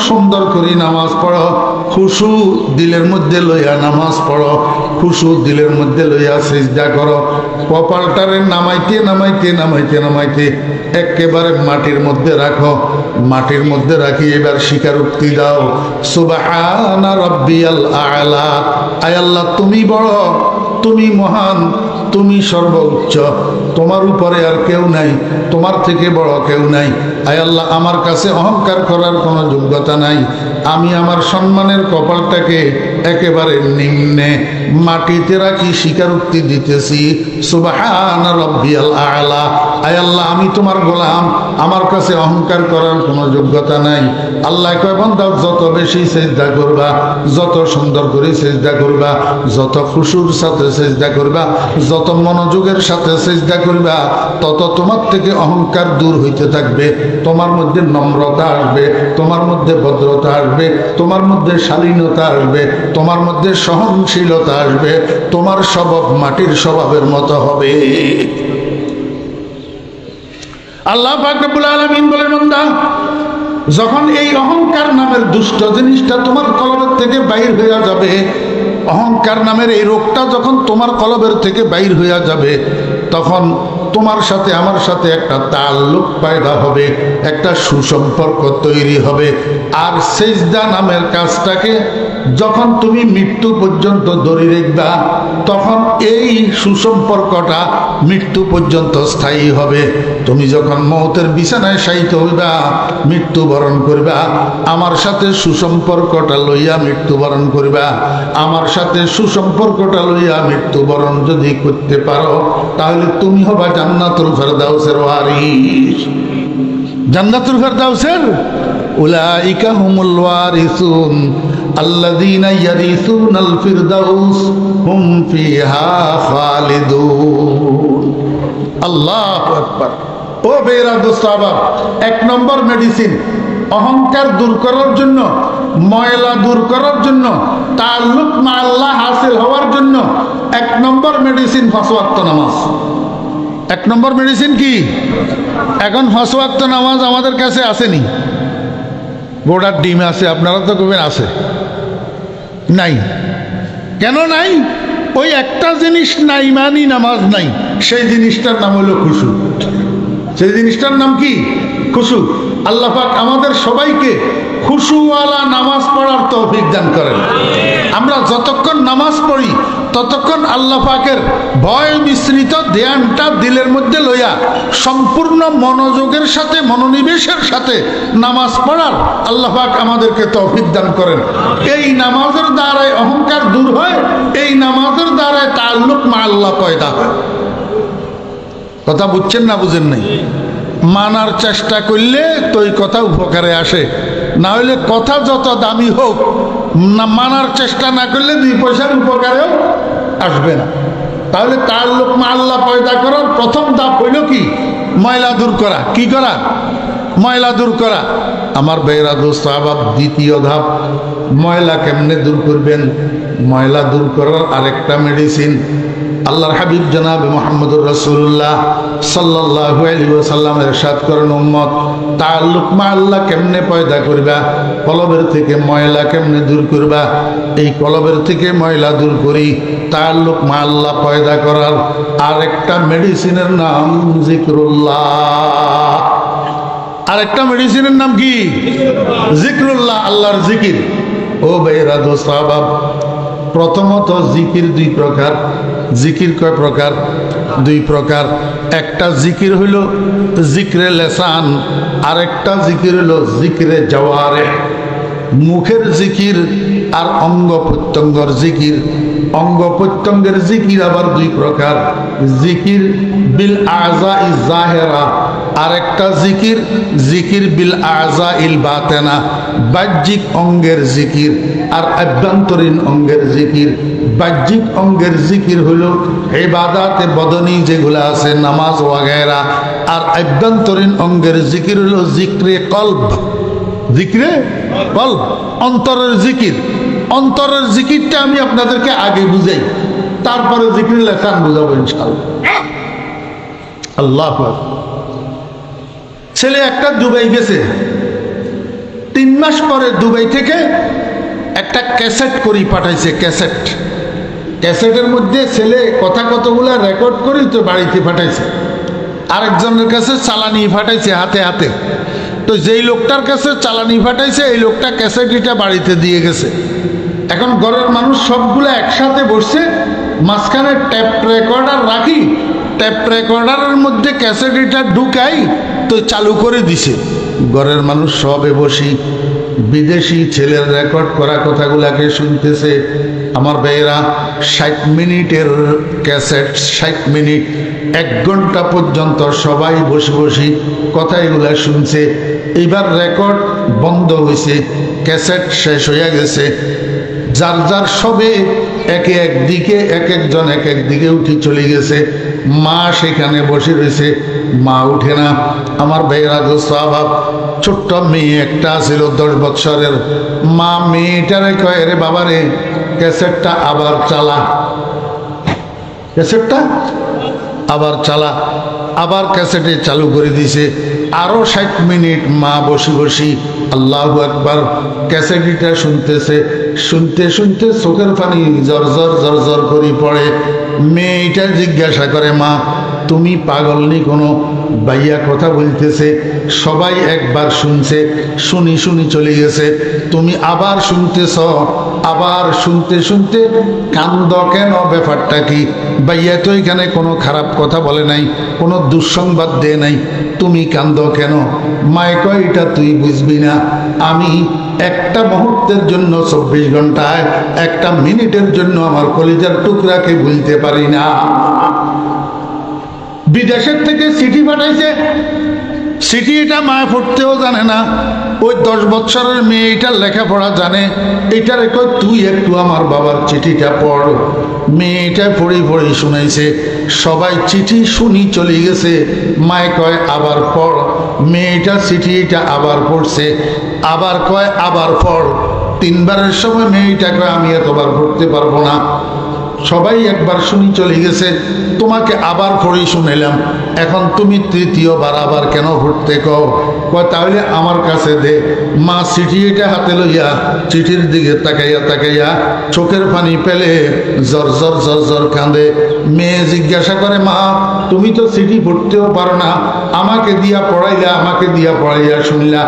সুন্দর করে নামাজ পড়ো, খুশু দিলের মধ্যে লইয়া নামাজ পড়ো, খুশু দিলের মধ্যে লইয়া সিজদা করো। কপালটারে নামাইতে নামাইতে নামাইতে নামাইতে একেবারে মাটির মধ্যে রাখো, মাটির মধ্যে রাখি এবার স্বীকারোক্তি দাও, সুবহানা রাব্বিয়াল আ'লা, আয় আল্লাহ তুমি বড়, তুমি মহান, তুমি সর্বোচ্চ, তোমার উপরে আর কেউ নাই, তোমার থেকে বড় কেউ নাই। আয় আল্লাহ আমার কাছে অহংকার করার কোনো যোগ্যতা নাই, আমি আমার সম্মানের কপালটাকে একেবারে নিম্নে মাটিতে রাখি স্বীকারোক্তি দিতেছি, সুবহানা রাব্বিয়াল আ'লা, আয় আল্লাহ আমি তোমার গোলাম, আমার কাছে অহংকার করার কোনো যোগ্যতা নাই। আল্লাহ কয় বান্দা যত বেশি সিজদা করবা, যত সুন্দর করে সিজদা করবা, যত খুশুর সাথে সিজদা করবা, যত মনোযোগের সাথে সিজদা করবা, তত তোমার থেকে অহংকার দূর হইতে থাকবে, তোমার মধ্যে নম্রতা আসবে, তোমার মধ্যে ভদ্রতা আসবে, তোমার মধ্যে শালীনতা আসবে, তোমার মধ্যে সহনশীলতা আসবে, তোমার স্বভাব মাটির স্বভাবের মতো হবে। আল্লাহ পাক রব্বুল আলামিন বলেন, বান্দা যখন এই অহংকার নামের দুষ্ট জিনিসটা তোমার কলবের থেকে বাইর হয়ে যাবে, অহংকার নামের এই রোগটা যখন তোমার কলবের থেকে বাইর হয়ে যাবে, তখন তোমার সাথে আমার সাথে একটা তাল্লুক পয়দা হবে, একটা সুসম্পর্ক তৈরি হবে। আর সিজদা নামের কাজটাকে যখন তুমি মৃত্যু পর্যন্ত ধরে রাখবা, তখন এই সুসম্পর্কটা মৃত্যু পর্যন্ত স্থায়ী হবে। তুমি যখন মওতের বিছানায় শায়িত হইবা, মৃত্যুবরণ করবা, আমার সাথে সুসম্পর্কটা লইয়া মৃত্যুবরণ করবা, আমার সাথে সুসম্পর্কটা লইয়া মৃত্যুবরণ যদি করতে পারো, তাহলে তুমি হবা জান্নাতুল ফেরদাউসের ওয়ারিস। জান্নাতুল ফেরদাউসের উলাইকা হুমুল ওয়ারিসুন আল্লাযীনা ইয়ারিসুনাল ফিরদাউস হুম ফিহা খালিদুন। আল্লাহু আকবার। ও বেরা দোস্তাবা, এক নম্বর মেডিসিন অহংকার দূর করার জন্য, ময়লা দূর করার জন্য, তাআল্লুক মা আল্লাহ হাসিল হওয়ার জন্য এক নম্বর মেডিসিন 5 ওয়াক্ত নামাজ। এক নম্বর মেডিসিন কি? এখন 5 ওয়াক্ত নামাজ আমাদের কাছে আসেনি, গোড়ার ডিম আছে, আপনারা তো কবেন আছে, নাই। কেন নাই? ওই একটা জিনিস নাই মানি নামাজ নাই, সেই জিনিসটার নাম হলো খুশু। সেই জিনিসটার নাম কি? খুশু। আল্লাহ পাক আমাদের সবাইকে খুশুওয়ালা নামাজ পড়ার তৌফিক দান করেন। আমরা যতক্ষণ নামাজ পড়ি ততক্ষণ আল্লাহ পাকের ভয় মিশ্রিত ধ্যানটা দিলের মধ্যে লইয়া সম্পূর্ণ মনোযোগের সাথে, মনোনিবেশের সাথে নামাজ পড়ার আল্লাহ পাক আমাদেরকে তৌফিক দান করেন। এই নামাজের দ্বারাই অহংকার দূর হয়, এই নামাজের দ্বারাই তাআল্লুক মা আল্লাহ পয়দা হয়। কথা বুঝছেন না বুঝেন নাই? মানার চেষ্টা করলে তো এই কথা উপকারে আসে, না হলে কথা যত দামি হোক, না মানার চেষ্টা না করলে 2 পয়সার উপকারেও আসবে না। তাহলে তাআল্লুক মা আল্লাহ পয়দা করার প্রথম ধাপ হইল কি? ময়লা দূর করা। কি করা? ময়লা দূর করা। আমার ভাইরা দোস্ত আবার দ্বিতীয় ধাপ, ময়লা কেমনে দূর করবেন? ময়লা দূর করার আরেকটা মেডিসিন আল্লাহর হাবিব জনাব মুহাম্মদুর রাসূলুল্লাহ সাল্লাল্লাহু আলাইহি ওয়াসাল্লাম ইরশাদ করেন, উম্মত তাআল্লুক মা আল্লাহ কেমনে পয়দা করবা? কলবের থেকে ময়লা কেমনে দূর করবা? এই কলবের থেকে ময়লা দূর করি তাআল্লুক মা আল্লাহ পয়দা করার আরেকটা মেডিসিনের নাম জিকরুল্লাহ। আরেকটা মেডিসিনের নাম কি? জিকরুল্লাহ, আল্লাহর জিকির। ও ভাইরা দোস্ত আহবাব, প্রথমত জিকির 2 প্রকার। জিকির কয় প্রকার? 2 প্রকার। একটা জিকির হইল জিকরে লেসান, আরেকটা জিকির হইল জিকরে জাওয়ারিহ। মুখের জিকির আর অঙ্গ প্রত্যঙ্গের জিকির। অঙ্গ প্রত্যঙ্গের জিকির আবার 2 প্রকার। জিকির বিল আযাই যাহিরা, আরেকটা জিকির জিকির বিল আযাইল বাতিনা, বাহ্যিক অঙ্গের জিকির আর আভ্যন্তরীণ অঙ্গের জিকির। বাহ্যিক অঙ্গের জিকির হলো ইবাদাতে বদনী যেগুলো আছে, নামাজ ওয়াগেরা। আর আভ্যন্তরীণ অঙ্গের জিকির হলো জিকরে কলব। জিকরে কলব, অন্তরের জিকির। অন্তরের জিকিরটা আমি আপনাদেরকে আগে বুঝাই, তারপরে জিকির লেখান বুঝাবো ইনশাআল্লাহ। আল্লাহু আকবার। ছেলে একটা দুবাই গেছে, 3 মাস পরে দুবাই থেকে একটা ক্যাসেট করি পাঠাইছে। ক্যাসেট, ক্যাসেটের মধ্যে ছেলে কথা কতগুলা রেকর্ড করি তো বাড়িতে পাঠাইছে। আরেকজনের কাছে চালানি ফাটাইছে হাতে হাতে। তো যেই লোকটার কাছে চালানি ফাটাইছে এই লোকটা ক্যাসেটটা বাড়িতে দিয়ে গেছে। এখন ঘরের মানুষ সবগুলো একসাথে বসছে, মাঝখানে ট্যাপ রেকর্ডার রাখি, ট্যাপ রেকর্ডারের মধ্যে ক্যাসেটটা ঢুকাই তো চালু করে দিছে। ঘরের মানুষ সবে বসি বিদেশি ছেলের রেকর্ড করা কথাগুলাকে শুনতেছে। আমার ভাইয়েরা 60 মিনিটের ক্যাসেট, 60 মিনিট, 1 ঘন্টা পর্যন্ত সবাই বসে বসে কথা এগুলা শুনছে। এইবার রেকর্ড বন্ধ হয়েছে, ক্যাসেট শেষ হয়ে গেছে। যার যার সবে একে একদিকে, এক একজন এক একদিকে উঠে চলে গেছে। মা সেখানে বসে রয়েছে, মা উঠে না। আমার ভাইয়েরা দোস্ত আবাব, ছোট্ট মেয়ে একটা ছিল 10 বছরের। মা মেয়েটারে কয়, রে বাবারে ক্যাসেটটা আবার চালা, ক্যাসেটটা আবার চালা। আবার ক্যাসেটে চালু করে দিছে। আরো 60 মিনিট মা বসে বসি আল্লাহু আকবার ক্যাসেটটা শুনতেছে। শুনতে শুনতে চোখের পানি জর্জর জর্জর করে পড়ে। মেয়েটা জিজ্ঞাসা করে, মা তুমি পাগল নি কোনো? ভাইয়া কথা বলতেছে, সবাই একবার শুনছে, শুনি শুনি চলে গেছে, তুমি আবার শুনতেছ। আবার শুনতে শুনতে কান্দ কেন? ব্যাপারটা কি? ভাইয়া তো এখানে কোনো খারাপ কথা বলে নাই, কোনো দুঃসংবাদ দেয় নাই, তুমি কান্দ কেন? মায়ে কয়, এটা তুই বুঝবি না। আমি একটা মুহূর্তের জন্য, 24 ঘন্টায় একটা মিনিটের জন্য আমার কলিজার টুকরাকে ভুলতে পারি না। বিদেশের থেকে চিঠি পাঠাইছে, চিঠি এটা মায় পড়তেও জানে না। ওই 10 বছরের মেয়ে এটার লেখাপড়া জানে। এটার কয়, তুই একটু আমার বাবার চিঠিটা পড়। মেয়েটা পড়ি পড়ি শুনাইছে। সবাই চিঠি শুনি চলে গেছে। মায় কয়, আবার পড়। মেয়েটা চিঠিটা আবার পড়ছে। আবার কয়, আবার পড়। 3 বারের সময় মেয়েটা কয়, আমি এতবার পড়তে পারবো না। সবাই একবার শুনি চলে গেছে, তোমাকে আবার পড়ি শুনাইলাম, এখন তুমি 3য়-বার আবার কেন পড়তে কও? কয়, তাহলে আমার কাছে দে। মা চিঠিটা হাতে লইয়া চিঠির দিকে তাকাইয়া তাকাইয়া চোখের পানি পেলে জর্জর জর্জর কাঁদে। মেয়ে জিজ্ঞাসা করে, মা তুমি তো চিঠি পড়তেও পারো না, আমাকে দিয়া পড়াইলা, আমাকে দিয়া পড়াইয়া শুনলা,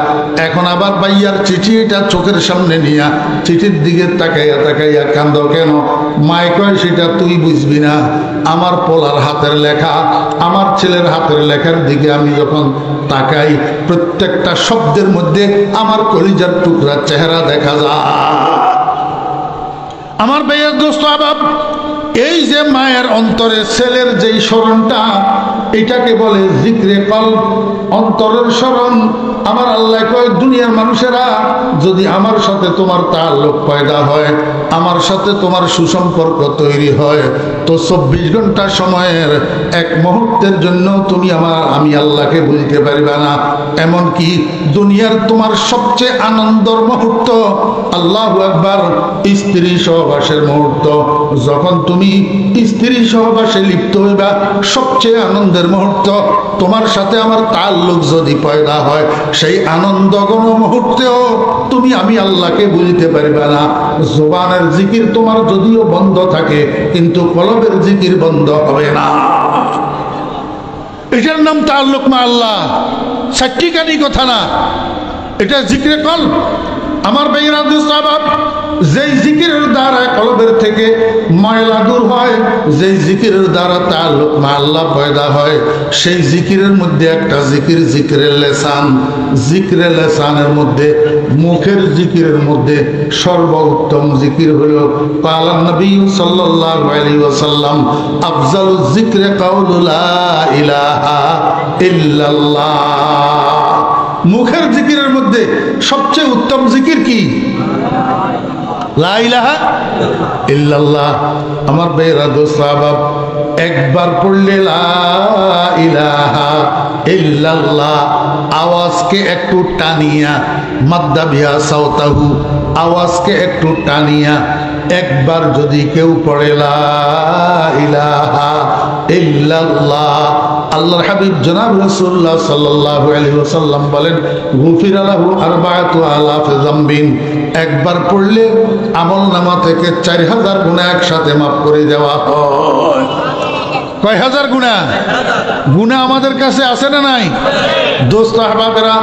এখন আবার ভাইয়ার চিঠিটা চোখের সামনে নিয়া চিঠির দিকে তাকাইয়া তাকাইয়া কান্দ কেন? মায় কয়, সেটা তুই বুঝবি না। আমার পোলার হাতের লেখা, আমার ছেলের হাতের লেখার দিকে আমি যখন তাকাই, প্রত্যেকটা শব্দের মধ্যে আমার কলিজার টুকরা চেহারা দেখা যায়। আমার ভাইয়ের দোস্ত আবাব, এই যে মায়ের অন্তরে ছেলের যেই স্মরণটা, এটাকে বলে জিক্রে কলব, অন্তরের স্মরণ। আমার আল্লাহ কয়, দুনিয়ার মানুষেরা যদি আমার সাথে তোমার তাআল্লুক পয়দা হয়, আমার সাথে তোমার সুসম্পর্ক তৈরি হয়, তো 24 ঘন্টা সময়ের 1 মুহূর্তের জন্য তুমি আমি আল্লাহকে ভুলতে পারবে না। এমনকি দুনিয়ার তোমার সবচেয়ে আনন্দের মুহূর্ত, আল্লাহু আকবার, স্ত্রী সহবাসের মুহূর্ত। যখন তুমি স্ত্রী সহবাসে লিপ্ত হইবা, সবচেয়ে আনন্দের মুহূর্ত, তোমার সাথে আমার তাআল্লুক যদি পয়দা হয়, সেই আনন্দঘন মুহূর্তেও তুমি আমি আল্লাহকে বুঝতে পারবে না। জবানের জিকির তোমার যদিও বন্ধ থাকে, কিন্তু কলবের জিকির বন্ধ হবে না। এটার নাম তাআল্লুক মা আল্লাহ, সাক্ষীকারী কথা না, এটা জিক্রে কলব। আমার ভাইয়েরা দোস্ত আবাব, যেই জিকিরের দ্বারা কলবের থেকে ময়লা দূর হয়, যেই জিকিরের দ্বারা তাআল্লুক মা আল্লাহ পয়দা হয়, সেই জিকিরের মধ্যে একটা জিকির, জিক্রে লিসান। জিক্রে লিসানের মধ্যে, মুখের জিকিরের মধ্যে সর্বোত্তম জিকির হলো কালান নবী সাল্লাল্লাহু আলাইহি ওয়াসাল্লাম, আফজালুজ জিক্রে কাউলু লা ইলাহা ইল্লাল্লাহ। মুখের জিকিরের মধ্যে সবচেয়ে উত্তম জিকির কি? লা ইলাহা ইল্লাল্লাহ। আমার ভাইয়েরা দোস্ত আবাব, একবার পড়লে লা ইলাহা ইল্লাল্লাহ, আওয়াজকে একটু টানিয়া, মাদ্দা বিহা সাওতাহু, আওয়াজকে একটু টানিয়া একবার যদি কেউ পড়ে লা ইলাহা ইল্লাল্লাহ, আল্লাহর হাবিব জনাব রাসূলুল্লাহ সাল্লাল্লাহু আলাইহি ওয়াসাল্লাম বলেন, গুফিরা লাহু 4000 যামবিন, একবার পড়লে আমলনামা থেকে 4000 গুনাহ একসাথে মাফ করে দেওয়া হয়। কয় হাজার গুনাহ? গুনাহ আমাদের কাছে আছে না নাই? দোস্ত আহবাবেরা,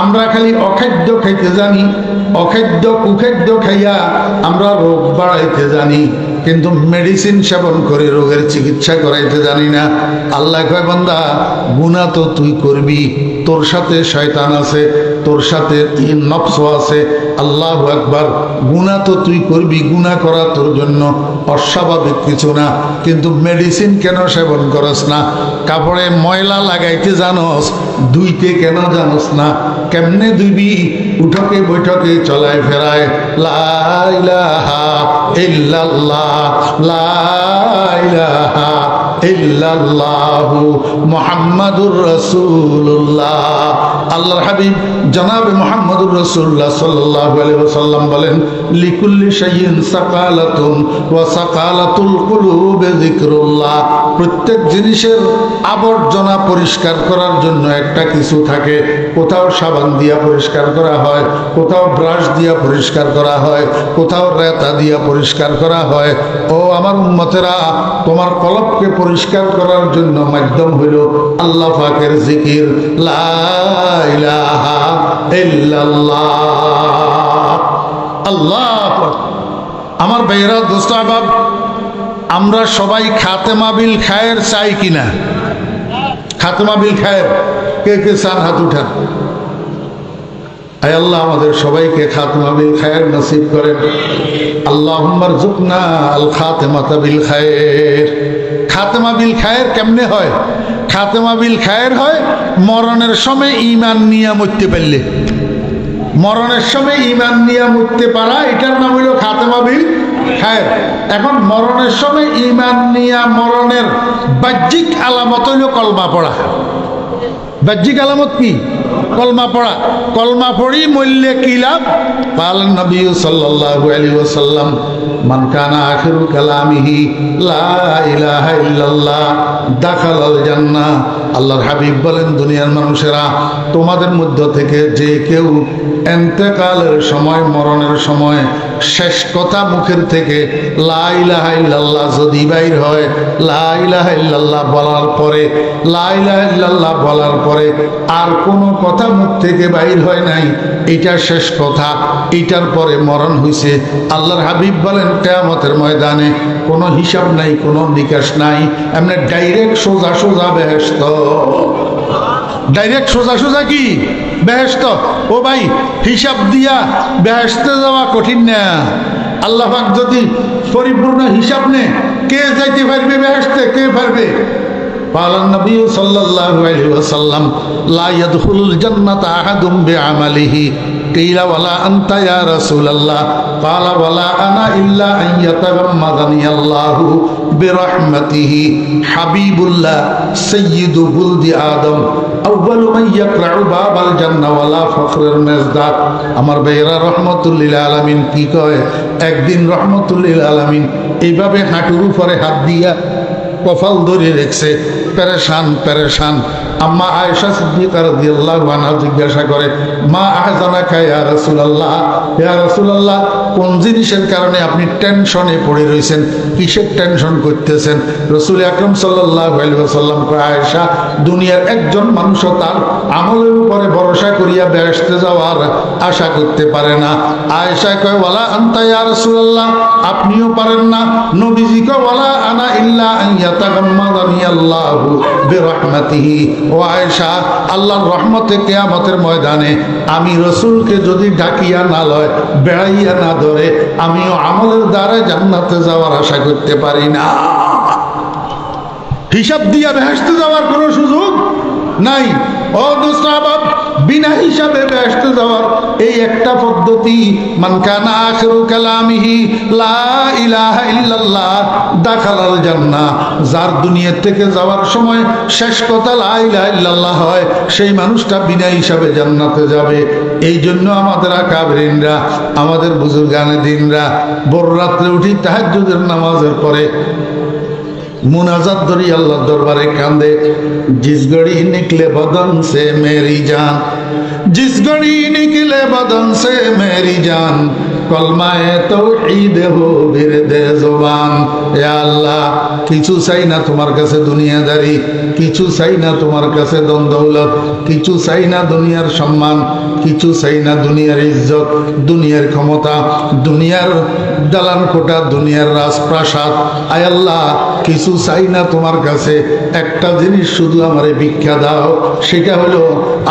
আমরা খালি অখাদ্য খাইতে জানি, অখাদ্য কুখাদ্য খাইয়া আমরা রোগ বাড়াইতে জানি, কিন্তু মেডিসিন সেবন করে রোগের চিকিৎসা করাইতে জানি না। আল্লাহ কয় বান্দা, গুনাহ তো তুই করবি, তোর সাথে শয়তান আছে, তোর সাথে নফস আছে। আল্লাহু আকবার। গুনাহ তো তুই করবি, গুনাহ করা তোর জন্য অস্বাভাবিক কিছু না, কিন্তু মেডিসিন কেন সেবন করস না? কাপড়ে ময়লা লাগাইতে জানোস, ধুইতে কেন জানোস না? কেমনে ধুইবি? উঠকে বৈঠকে চলায় ফেরায় লা ইলাহা ইল্লাল্লাহ, লা ইলাহা ইল্লাল্লাহু মুহাম্মাদুর রাসূলুল্লাহ। আল্লাহর হাবিব জনাবে মুহাম্মদুর রাসূলুল্লাহ সাল্লাল্লাহু আলাইহি ওয়াসাল্লাম বলেন, লিকুল্লি শাইইন সাকালাতুন ওয়া সাকালাতুল কুলুবি যিকরুল্লাহ। প্রত্যেক জিনিসের আবর্জনা পরিষ্কার করার জন্য একটা কিছু থাকে। কোথাও সাবান দিয়া পরিষ্কার করা হয়, কোথাও ব্রাশ দিয়া পরিষ্কার করা হয়, কোথাও রেতা দিয়া পরিষ্কার করা হয়। ও আমার উম্মতেরা, তোমার কলবকে পরিষ্কার করার জন্য মাধ্যম হইল আল্লাহ পাকের জিকির, লা ইলাহা ইল্লাল্লাহ। আল্লাহ আমার ভাইরা, দোস্ত আহবাব, আমরা সবাই খাতেমা বিল খায়ের চাই কিনা? খাতেমা বিল খায়ের কে কে চান? হাত উঠান। আয় আল্লাহ আমাদের সবাইকে খাতেমা বিল খায়ের নসিব করেন। আল্লাহুম্মা রযুকনা আল খাতেমাতা বিল খায়ের। খাতেমা বিল খায়ের কেমনে হয়? খাতেমা বিল খায়ের হয় মরণের সময় ঈমান নিয়ে মরতে পারলে। মরণের সময় ঈমান নিয়ে মরতে পারা, এটার নাম হইল খাতেমা বিল খায়ের। এখন মরণের সময় ঈমান নিয়ে মরণের বাহ্যিক আলামত হইল কলমা পড়া। বাহ্যিক আলামত কি? কলমা পড়া। কলমা পড়ি মরলে কি লাভ? কাল নবী সাল্লাল্লাহু আলাইহি ওয়াসাল্লাম, মান কানা আখিরু কালামিহি লা ইলাহা ইল্লাল্লাহ দাখালাল জান্নাহ। আল্লাহর হাবিব বলেন, দুনিয়ার মানুষেরা, তোমাদের মধ্য থেকে যে কেউ ইন্তেকালের সময়, মরণের সময় শেষ কথা মুখের থেকে লা ইলাহা ইল্লাল্লাহ যদি বাইর হয়, লা ইলাহা ইল্লাল্লাহ বলার পরে, লা ইলাহা ইল্লাল্লাহ বলার পরে আর কোনো কথা মুখ থেকে বাইর হয় নাই, এটা শেষ কথা, এটার পরে মরণ হইছে, আল্লাহর হাবিব বলেন কিয়ামতের ময়দানে কোনো হিসাব নাই, কোনো নিকাশ নাই, এমনি ডাইরেক্ট সোজা সোজা বেহেশত। ডাইরেক্ট সোজা সোজা কি? বেহেশত। ও ভাই, হিসাব দিয়া বেহেশতে যাওয়া কঠিন না। আল্লাহ পাক যদি পরিপূর্ণ হিসাব নে, কে যাইতে পারবে বেহেশতে? কে পারবে? قال النبي صلى الله عليه وسلم لا يدخل الجنة أحد بعمله قيل ولا أنت يا رسول الله قال ولا أنا إلا أن يتغمدني الله برحمته حبيب الله سيد ولد آدم أول من يقرع باب الجنة ولا فخر المزداد। আমার ভাইরা, রহমতুল্লিল আলামিন কি কয়? একদিন রহমতুল্লিল আলামিন এইভাবে হাঁটুর উপরে হাত দিয়া কপাল ধরে রেখেছে, পেরেশান পেরেশান। আম্মা আয়েশা সিদ্দিকা রাদিয়াল্লাহু আনহা জিজ্ঞাসা করে, মা আহজানাকা ইয়া রাসূলুল্লাহ, ইয়া রাসূলুল্লাহ, কোন জিনিসের কারণে আপনি টেনশনে পড়ে রয়েছেন? কিসের টেনশন করতেছেন? রাসূল আকরাম সাল্লাল্লাহু আলাইহি ওয়াসাল্লাম কয়, আয়েশা, দুনিয়ার একজন মানুষও তার আমলের উপরে ভরসা করিয়া বেহেশতে যাওয়ার আশা করতে পারে না। আয়েশা কয়, ওয়ালা আনতা ইয়া রাসূলুল্লাহ, আপনিও পারেন না। নবীজি কয়, ওয়ালা আনা ইল্লা আন ইয়াতাগাম্মাদানি আল্লাহু বিরহমাতিহি। ও আয়েশা, আল্লাহর রহমতে কিয়ামতের ময়দানে আমি রাসূলকে যদি ডাকিয়া না লয়, বেড়াইয়া না ধরে, আমিও আমলের দ্বারা জান্নাতে যাওয়ার আশা করতে পারি না। হিসাব দিয়া বেহেশতে যাওয়ার কোনো সুযোগ নাই। ও দোস্ত আহবাব, বিনা হিসাবে বেহেশতে যাওয়ার এই একটা পদ্ধতি, মান কানা আখিরু কালামিহি লা ইলাহা ইল্লাল্লাহ দাখালাল জান্নাহ। যার দুনিয়া থেকে যাওয়ার সময় শেষ কথা লা ইলাহা ইল্লাল্লাহ হয়, সেই মানুষটা বিনা হিসাবে জান্নাতে যাবে। এই জন্য আমাদের আকাবেরিনরা, আমাদের বুজুর্গানে দিনরা ভোর রাত্রে উঠি তাহাজ্জুদের নামাজের পরে मुनाजात धरी अल्लाह दरबारे कांदे, जिस घड़ी निकले बदन से मेरी जान, जिस घड़ी निकले बदन से मेरी जान, কলমায়ে তাওহীদ হো বিরদে জবান। এ আল্লাহ, কিছু চাই না তোমার কাছে দুনিয়াদারি, কিছু চাই না তোমার কাছে ধন দৌলত, কিছু চাই না দুনিয়ার সম্মান, কিছু চাই না দুনিয়ার ইজ্জত, দুনিয়ার ক্ষমতা, দুনিয়ার দালান কোঠা, দুনিয়ার রাজপ্রাসাদ। আয় আল্লাহ, কিছু চাই না তোমার কাছে, একটা জিনিস শুধু আমারে ভিক্ষা দাও, সেটা হলো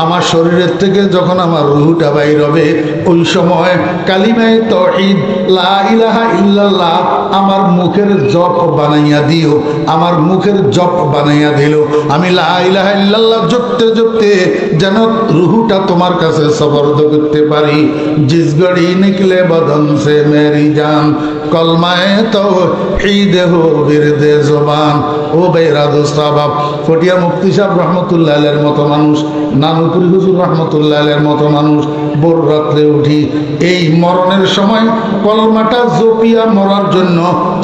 আমার শরীরের থেকে যখন আমার রুহটা বাইর হবে, ওই সময় কালিমায়ে তাওহীদ লা ইলাহা ইল্লাল্লাহ আমার মুখের জপ বানাইয়া দিও, আমার মুখের জপ বানাইয়া দিল। আমি লা ইলাহা ইল্লাল্লাহ জপতে জপতে যেন রুহটা তোমার কাছে সবর্দ করতে পারি। জিস গড়ি নিকলে বদন সে মেরি জান, কলমায়ে তাওহীদ হো বিরদে জবান। ও বেরা দোস্তাবাব, ফটিয়া মুফতি সাহেব রহমতুল্লাহ আলাইহির মতো মানুষ, নানুপুরি হুজুর রহমতুল্লাহ আলাইহির মতো মানুষ ভোর রাত্রে উঠি এই মরণের সময় কলমাটা জপিয়া মরার জন্য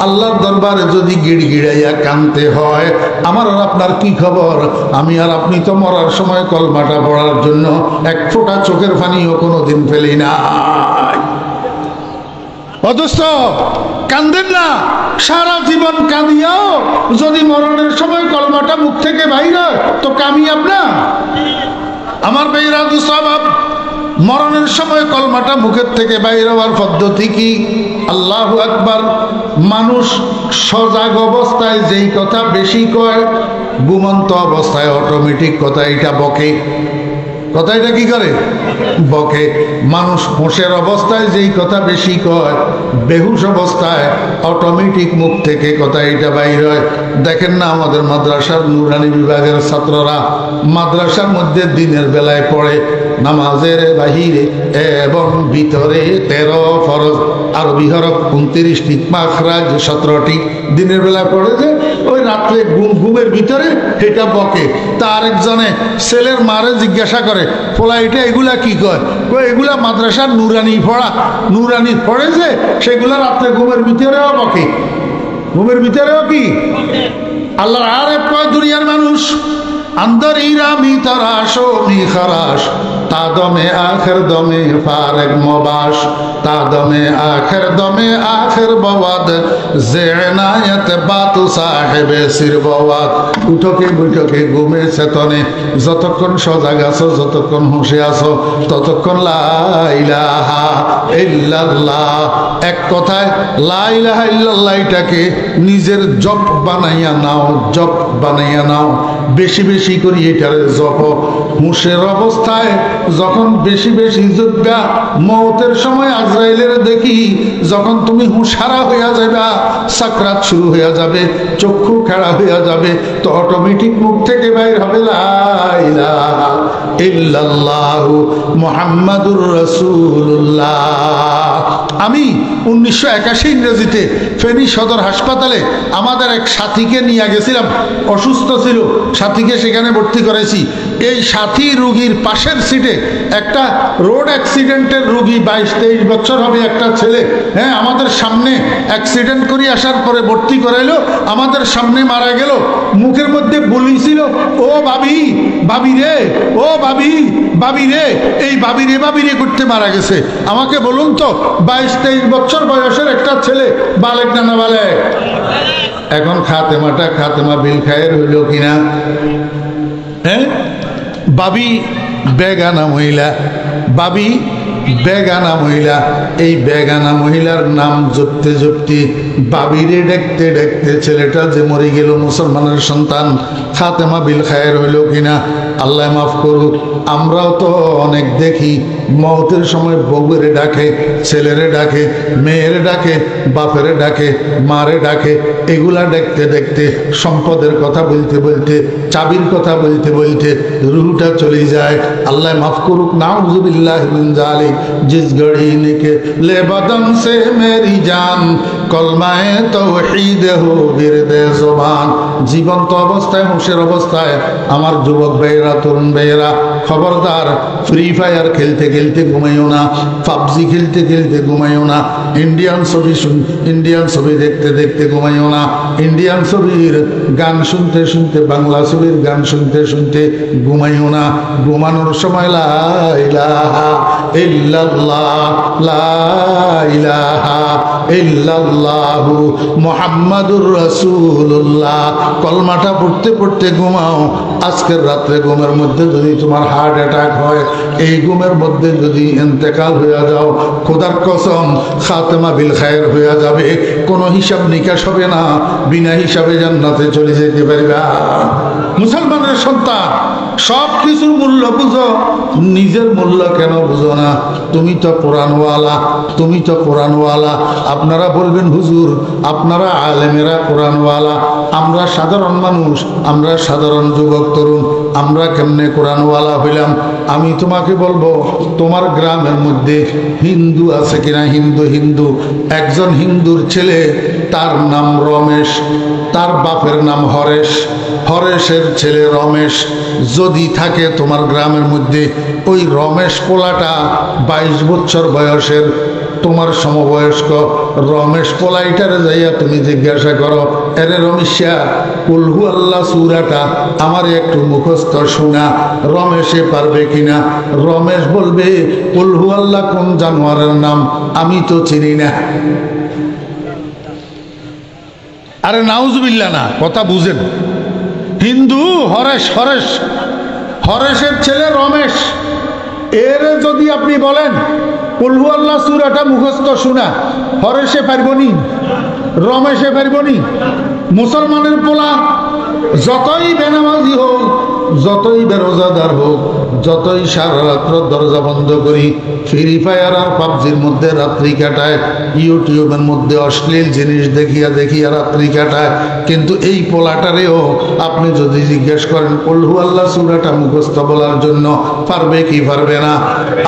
আল্লাহর দরবারে যদি গিড়গিড়াইয়া কানতে হয়, আমার আর আপনার কি খবর? আমি আর আপনি তো মরার সময় কলমাটা পড়ার জন্য এক ফোঁটা চোখের পানিও কোনোদিন ফেলি না। অথচ কান্দেন না, সারা জীবন কাঁদিয়াও যদি মরণের সময় কলমাটা মুখ থেকে বাইর হয় তো কামিয়াব না? আমার ভাইরা দুসাবাব, মরণের সময় কলমাটা মুখের থেকে বাইর হওয়ার পদ্ধতি কি? আল্লাহু আকবার। মানুষ সজাগ অবস্থায় যেই কথা বেশি কয়, ঘুমন্ত অবস্থায় অটোমেটিক কথা এটা বকে। কথাটা কি করে? বকে। মানুষ হুঁশের অবস্থায় যেই কথা বেশি কয়, বেহুশ অবস্থায় অটোমেটিক মুখ থেকে কথা এটা বাইর হয়। দেখেন না আমাদের মাদ্রাসার নুরানি বিভাগের ছাত্ররা মাদ্রাসার মধ্যে দিনের বেলায় পড়ে, নামাজের বাহিরে এবং ভিতরে 13 ফরজ, আরবি হরফ 29টি, মাখরাজ 17টি দিনের বেলায় পড়ে, যে ওই রাত্রে ঘুমের ভিতরে এটা বকে। তা আরেকজনে ছেলের মারে জিজ্ঞাসা করে, ফোলা এটা এগুলা কি কয়? এগুলা মাদ্রাসার নুরানি পড়া, নুরানি পড়ে যে সেগুলা রাত্রে ঘুমের ভিতরেও বকে, ঘুমের ভিতরেও কি আল্লাহর আরেফ কয় দুনিয়ার মানুষ अंदर इरामी तराशो मी खराश तादमे आखिर दमे फारग मोबाश तादमे आखिर बवाद ज़ेनायत बातु साहिब सिर बवाद उठोके बैठोके घुमे चेतने যতক্ষণ সজাগ আছো যতক্ষণ হুঁশে আছো ততক্ষণ লা ইলাহা ইল্লাল্লাহ এক কথায় লা ইলাহা ইল্লাল্লাহ এটাকে নিজের জপ বানাইয়া নাও জপ বানাইয়া নাও বেশি বেশি করে এটারে জপ হুঁশের অবস্থায় যখন বেশি বেশি জপবা মওতের সময় আজরাইলের দেখি যখন তুমি হুঁশহারা হইয়া যাবে সাকরাত শুরু হইয়া যাবে চক্ষু খাড়া হইয়া যাবে তো অটোমেটিক মুখ থেকে বাইর হবে লা ইলাহা ইল্লাল্লাহু মুহাম্মাদুর রাসূলুল্লাহ। আমি 1981 ইংরেজিতে ফেনী সদর হাসপাতালে আমাদের এক সাথীকে নিয়ে গেছিলাম, অসুস্থ ছিল, সাথীকে সেখানে ভর্তি করেছি। এই সাথী রোগীর পাশের সিটে একটা রোড অ্যাক্সিডেন্টের রোগী 22-23 বছর হবে একটা ছেলে, হ্যাঁ আমাদের সামনে অ্যাক্সিডেন্ট করে আসার পরে ভর্তি করাইলো, আমাদের সামনে মারা গেল। মুখের মধ্যে বলেছিল ও ভাবি ভাবি রে, ও ভাবি ভাবি রে, এই ভাবি রে করতে মারা গেছে। আমাকে বলুন তো 22-23 বছর বয়সের একটা ছেলে, বালেক না না বালেক? এখন খাতেমা বিল খায়ের হইল কিনা? হ্যাঁ, বাবি বেগানা মহিলা, বাবি বেগানা মহিলা, এই বেগানা মহিলার নাম জপতে জপতে বাবিরে দেখতে দেখতে ছেলেটা যে মরে গেল মুসলমানের সন্তান, খাতেমা বিল খায়ের হইল কিনা? আল্লাহ মাফ করুক। আমরাও তো অনেক দেখি মওতের সময় বউরে ডাকে, ছেলেরে ডাকে, মেয়েরে ডাকে, বাপেরে ডাকে, মারে ডাকে, এগুলা দেখতে দেখতে সম্পদের কথা বলতে বলতে চাবির কথা বলতে বলতে রুহটা চলে যায়। আল্লাহ মাফ করুক। নাউযুবিল্লাহি মিন যালিক। जिस घड़ी निकले बदन से मेरी जान কলমায়ে তাওহীদ হো বিরদে জবান। জীবন্ত অবস্থায়, হুঁশের অবস্থায় আমার যুবক ভাইয়েরা, তরুণ ভাইয়েরা, খবরদার ফ্রি ফায়ার খেলতে খেলতে ঘুমাইও না, পাবজি খেলতে খেলতে ঘুমাইও না, ইন্ডিয়ান ছবি দেখতে দেখতে ঘুমাইও না, ইন্ডিয়ান ছবির গান শুনতে শুনতে, বাংলা ছবির গান শুনতে শুনতে ঘুমাইও না। ঘুমানোর সময় লা ইলাহা ইল্লাল্লাহ, লা ইলাহা ইল্লাল্লাহু মুহাম্মাদুর রাসূলুল্লাহ কলমাটা পড়তে পড়তে ঘুমাও। আজকের রাত্রে ঘুমের মধ্যে যদি তোমার হার্ট অ্যাটাক হয়, এই ঘুমের মধ্যে যদি ইন্তেকাল হয়ে যাও, খোদার কসম খাতেমা বিল খায়ের হয়ে যাবে, কোনো হিসাব নিকাশ হবে না, বিনা হিসাবে জান্নাতে চলে যেতে পারবা। মুসলমানের সন্তান, সব কিছুর মূল্য বুঝো, নিজের মূল্য কেন বুঝো না? তুমি তো কোরআনওয়ালা, তুমি তো কোরআনওয়ালা। আপনারা বলবেন হুজুর আপনারা আলেমেরা কোরআনওয়ালা, আমরা সাধারণ মানুষ, আমরা সাধারণ যুবক তরুণ, আমরা কেমনে কোরআনওয়ালা হইলাম? আমি তোমাকে বলবো, তোমার গ্রামের মধ্যে হিন্দু আছে কিনা? হিন্দু একজন হিন্দুর ছেলে, তার নাম রমেশ, তার বাপের নাম হরেশ, হরেশের ছেলে রমেশ যদি থাকে তোমার গ্রামের মধ্যে, ওই রমেশ পোলাটা 22 বছর বয়সের, তোমার সমবয়স্ক রমেশ পোলাইটারে যাইয়া তুমি জিজ্ঞাসা করো, এরে রমেশা কুল হু আল্লাহ সূরাটা আমার একটু মুখস্থ শোনা। রমেশে পারবে কিনা? রমেশ বলবে কুল হু আল্লাহ কোন জানোয়ারের নাম? আমি তো চিনি না। আরে নাউজুবিল্লাহ না, কথা বুঝেন। হিন্দু হরেশের ছেলে রমেশ, এর যদি আপনি বলেন কুল হু আল্লাহ সূরাটা মুখস্থ শোনা, হরেশে পারবনি, রমেশে পারবনি। মুসলমানের পোলা যতই বেনামাজি হোক, যতই বেরোজাদার হোক, যতই সারা রাত্র দরজা বন্ধ করি, ফ্রি ফায়ার আর পাবজির মধ্যে রাত্রি কাটায়, ইউটিউবের মধ্যে অশ্লীল জিনিস দেখিয়া দেখিয়া রাত্রি কাটায়, কিন্তু এই পোলাটারেও আপনি যদি জিজ্ঞেস করেন কুল হু আল্লাহ সূরাটা মুখস্থ বলার জন্য, পারবে কি পারবে না?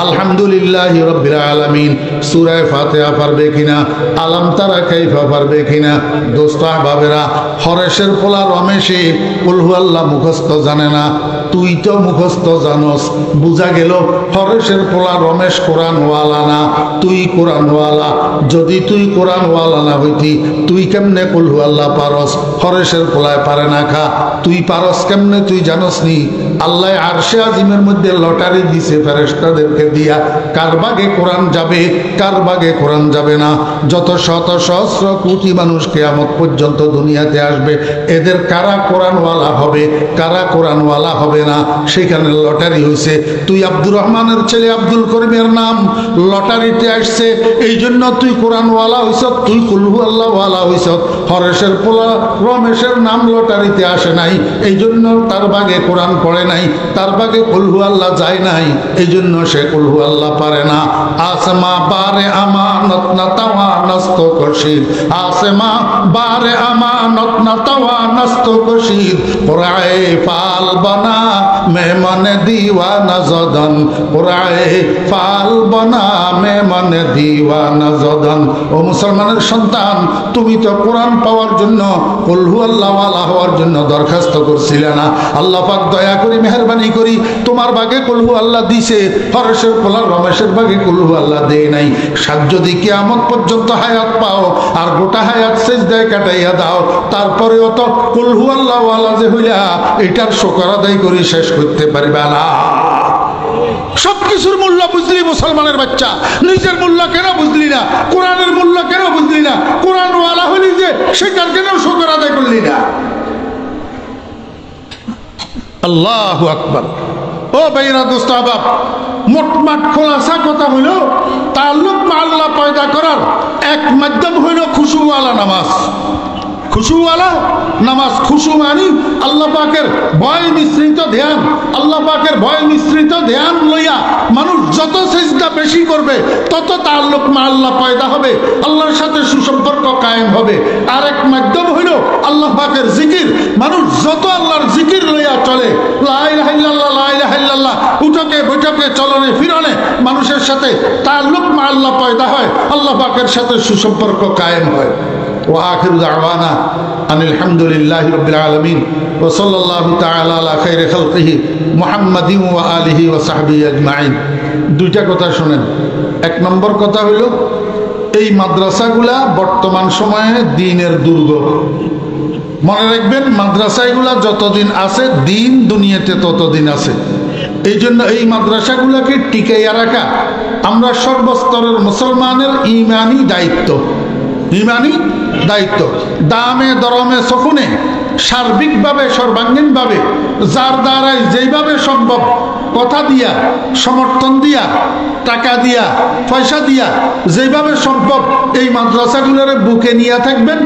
আলহামদুলিল্লাহি রাব্বিল আলামিন সূরা ফাতিহা পারবে কিনা? আলাম তারা কাইফা পারবে কিনা? দোস্ত আহবাবেরা, হরেশের পোলা রমেশে কুল হু আল্লাহ মুখস্থ জানে না, তুই তো মুখস্থ জানোস। বুঝা গেল হরেশের পোলা রমেশ কোরআনওয়ালা না, তুই কোরআনওয়ালা। যদি তুই কোরআনওয়ালা না হইতি, তুই কেমনে কুল হু আল্লাহ পারস? হরেশের পোলায় পারে না খা, তুই পারস কেমনে? তুই জানোস নি আল্লাহ আরশে আজিমের মধ্যে লটারি দিছে ফেরেশতাদেরকে দিয়া, কার ভাগে কোরআন যাবে, কার ভাগে কোরআন যাবে না। যত শত সহস্র কোটি মানুষ কিয়ামত পর্যন্ত দুনিয়াতে আসবে, এদের কারা কোরআনওয়ালা হবে, কারা কোরআনওয়ালা হবে না, সেখানে লটারি হয়েছে। তুই আব্দুর রহমানের ছেলে আব্দুল করিমের নাম লটারিতে আসছে, এই জন্য তুই কোরআনওয়ালা হইছ, তুই কুল হু আল্লাহওয়ালা হইছ। হরেশের পোলা রমেশের নাম লটারিতে আসে নাই, এই জন্য তার ভাগে কোরআন পড়ে নাই, তার ভাগে কুল হু আল্লাহ যায় নাই, এই জন্য সে কুল হু আল্লাহ পারে না। আসমা বারে আমানত না তাওয়া নস্ত কশির, আসমা বারে আমানত না তাওয়া নস্ত কশির, পুরায়ে ফাল বনা মেহমান দিওয়ানা জদন, পুরায়ে ফাল বনা মেহমান দিওয়ানা জদন। ও মুসলমানের সন্তান, তুমি তো কোরআন পাওয়ার জন্য, কুল হু আল্লাহওয়ালা হওয়ার জন্য দরখাস্ত করছিলে না? আল্লাহ পাক দয়া করি মেহেরবানি করি তোমার ভাগে কুল হু আল্লাহ দিছে, হরেশের পোলা রমেশের ভাগে কুল হু আল্লাহ দেয় নাই। সাত যদি কিয়ামত পর্যন্ত হায়াত পাও, আর গোটা হায়াত সিজদায় কাটাইয়া দাও, তারপরেও তো কুল হু আল্লাহওয়ালা যে হইলা, এটার শুকর আদায় করে শেষ করতে পারবে না। সবকিছুর মূল্য বুঝলি মুসলমানের বাচ্চা, নিজের মূল্য কেন বুঝলি না? কোরআনের মূল্য কেন বুঝলি না? কোরআনওয়ালা হলি যে, সেটার কেন শুকর আদায় করলি না? আল্লাহু আকবার। ও ভাইরা, দোস্ত আহবাব, মোটমাট খোলাসা কথা হইল, তাআল্লুক মা আল্লাহ পয়দা করার এক মাধ্যম হইল খুশুওয়ালা নামাজ। খুশুওয়ালা নামাজ, খুশু মানি আল্লাহ পাকের ভয় মিশ্রিত ধ্যান। আল্লাহ পাকের ভয় মিশ্রিত ধ্যান লইয়া মানুষ যত সিজদা বেশি করবে, তত তাআল্লুক মা আল্লাহ পয়দা হবে, আল্লাহর সাথে সুসম্পর্ক কায়েম হবে। আর এক মাধ্যম হইল আল্লাহ পাকের জিকির। মানুষ যত আল্লাহর জিকির লইয়া চলে, লা ইলাহা ইল্লাল্লাহ, লা ইলাহা ইল্লাল্লাহ, উঠকে বৈঠকে চলনে ফিরনে মানুষের সাথে তাল্লুক মা আল্লাহ পয়দা হয়, আল্লাহ পাকের সাথে সুসম্পর্ক কায়েম হয়। ওয়া আখিরু দাওয়ানা আনিল হামদুলিল্লাহি রাব্বিল আলামিন ওয়া সাল্লাল্লাহু তাআলা আলা খাইরি খালকিহি মুহাম্মাদিন ওয়া আলিহি ওয়া সাহবিহি আজমাইন। দুইটা কথা শুনেন। এক নম্বর কথা হলো, এই মাদ্রাসাগুলা বর্তমান সময়ে দ্বীনের দুর্গ। মনে রাখবেন, মাদ্রাসাগুলা যতদিন আছে দ্বীন দুনিয়াতে ততদিন আছে। এই জন্য এই মাদ্রাসাগুলাকে টিকাইয়া রাখা আমরা সর্বস্তরের মুসলমানের ইমানি দায়িত্ব। ইমানি দায়িত্ব। দামে দরমে সফুনে সার্বিকভাবে সর্বাঙ্গীনভাবে যার দ্বারাই যেইভাবে সম্ভব কথা দিয়া, সমর্থন দিয়া, টাকা দিয়া, পয়সা দিয়া, যেভাবে সম্ভব এই মাদ্রাসাগুলোর বুকে নিয়ে থাকবেন।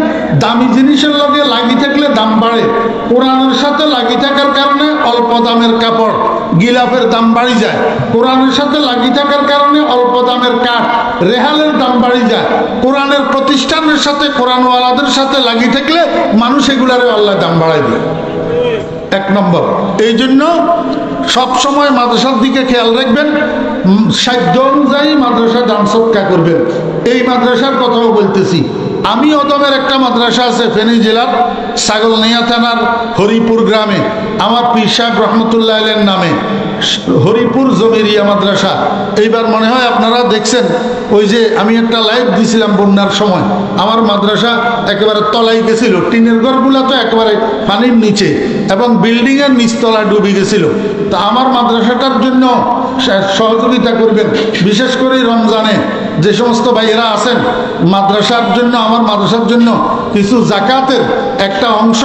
দামি জিনিসের লগে লাগি থাকলে দাম বাড়ে। কোরআনের সাথে লাগি থাকার কারণে অল্প দামের কাপড় গিলাফের দাম বাড়ি যায়। কোরআনের সাথে লাগি থাকার কারণে অল্প দামের কাঠ রেহালের দাম বাড়ি যায়। কোরআনের প্রতিষ্ঠানের সাথে, কোরআনওয়ালাদের সাথে লাগি থাকলে মানুষ এগুলারে আল্লাহ দাম বাড়াই দেয়। এক নম্বর। এই জন্য সবসময় মাদ্রাসার দিকে খেয়াল রাখবেন, সাধ্য অনুযায়ী মাদ্রাসা দান সৎকার করবেন। এই মাদ্রাসার কথাও বলতেছি। আমি অদমের একটা মাদ্রাসা আছে ফেনী জেলার ছাগলনাইয়া থানার হরিপুর গ্রামে, আমার পীর সাহেব রহমতুল্লাহ আলের নামে হরিপুর জমিরিয়া মাদ্রাসা। এইবার মনে হয় আপনারা দেখছেন, ওই যে আমি একটা লাইভ দিছিলাম বন্যার সময়, আমার মাদ্রাসা একেবারে তলাই গেছিল। টিনের ঘরগুলো তো একেবারে পানির নিচে এবং বিল্ডিংয়ের নিচতলা ডুবে গেছিল। তা আমার মাদ্রাসাটার জন্য সহযোগিতা করবেন, বিশেষ করে রমজানে যে সমস্ত ভাইয়েরা আছেন মাদ্রাসার জন্য, আমার মাদ্রাসার জন্য কিছু জাকাতের একটা অংশ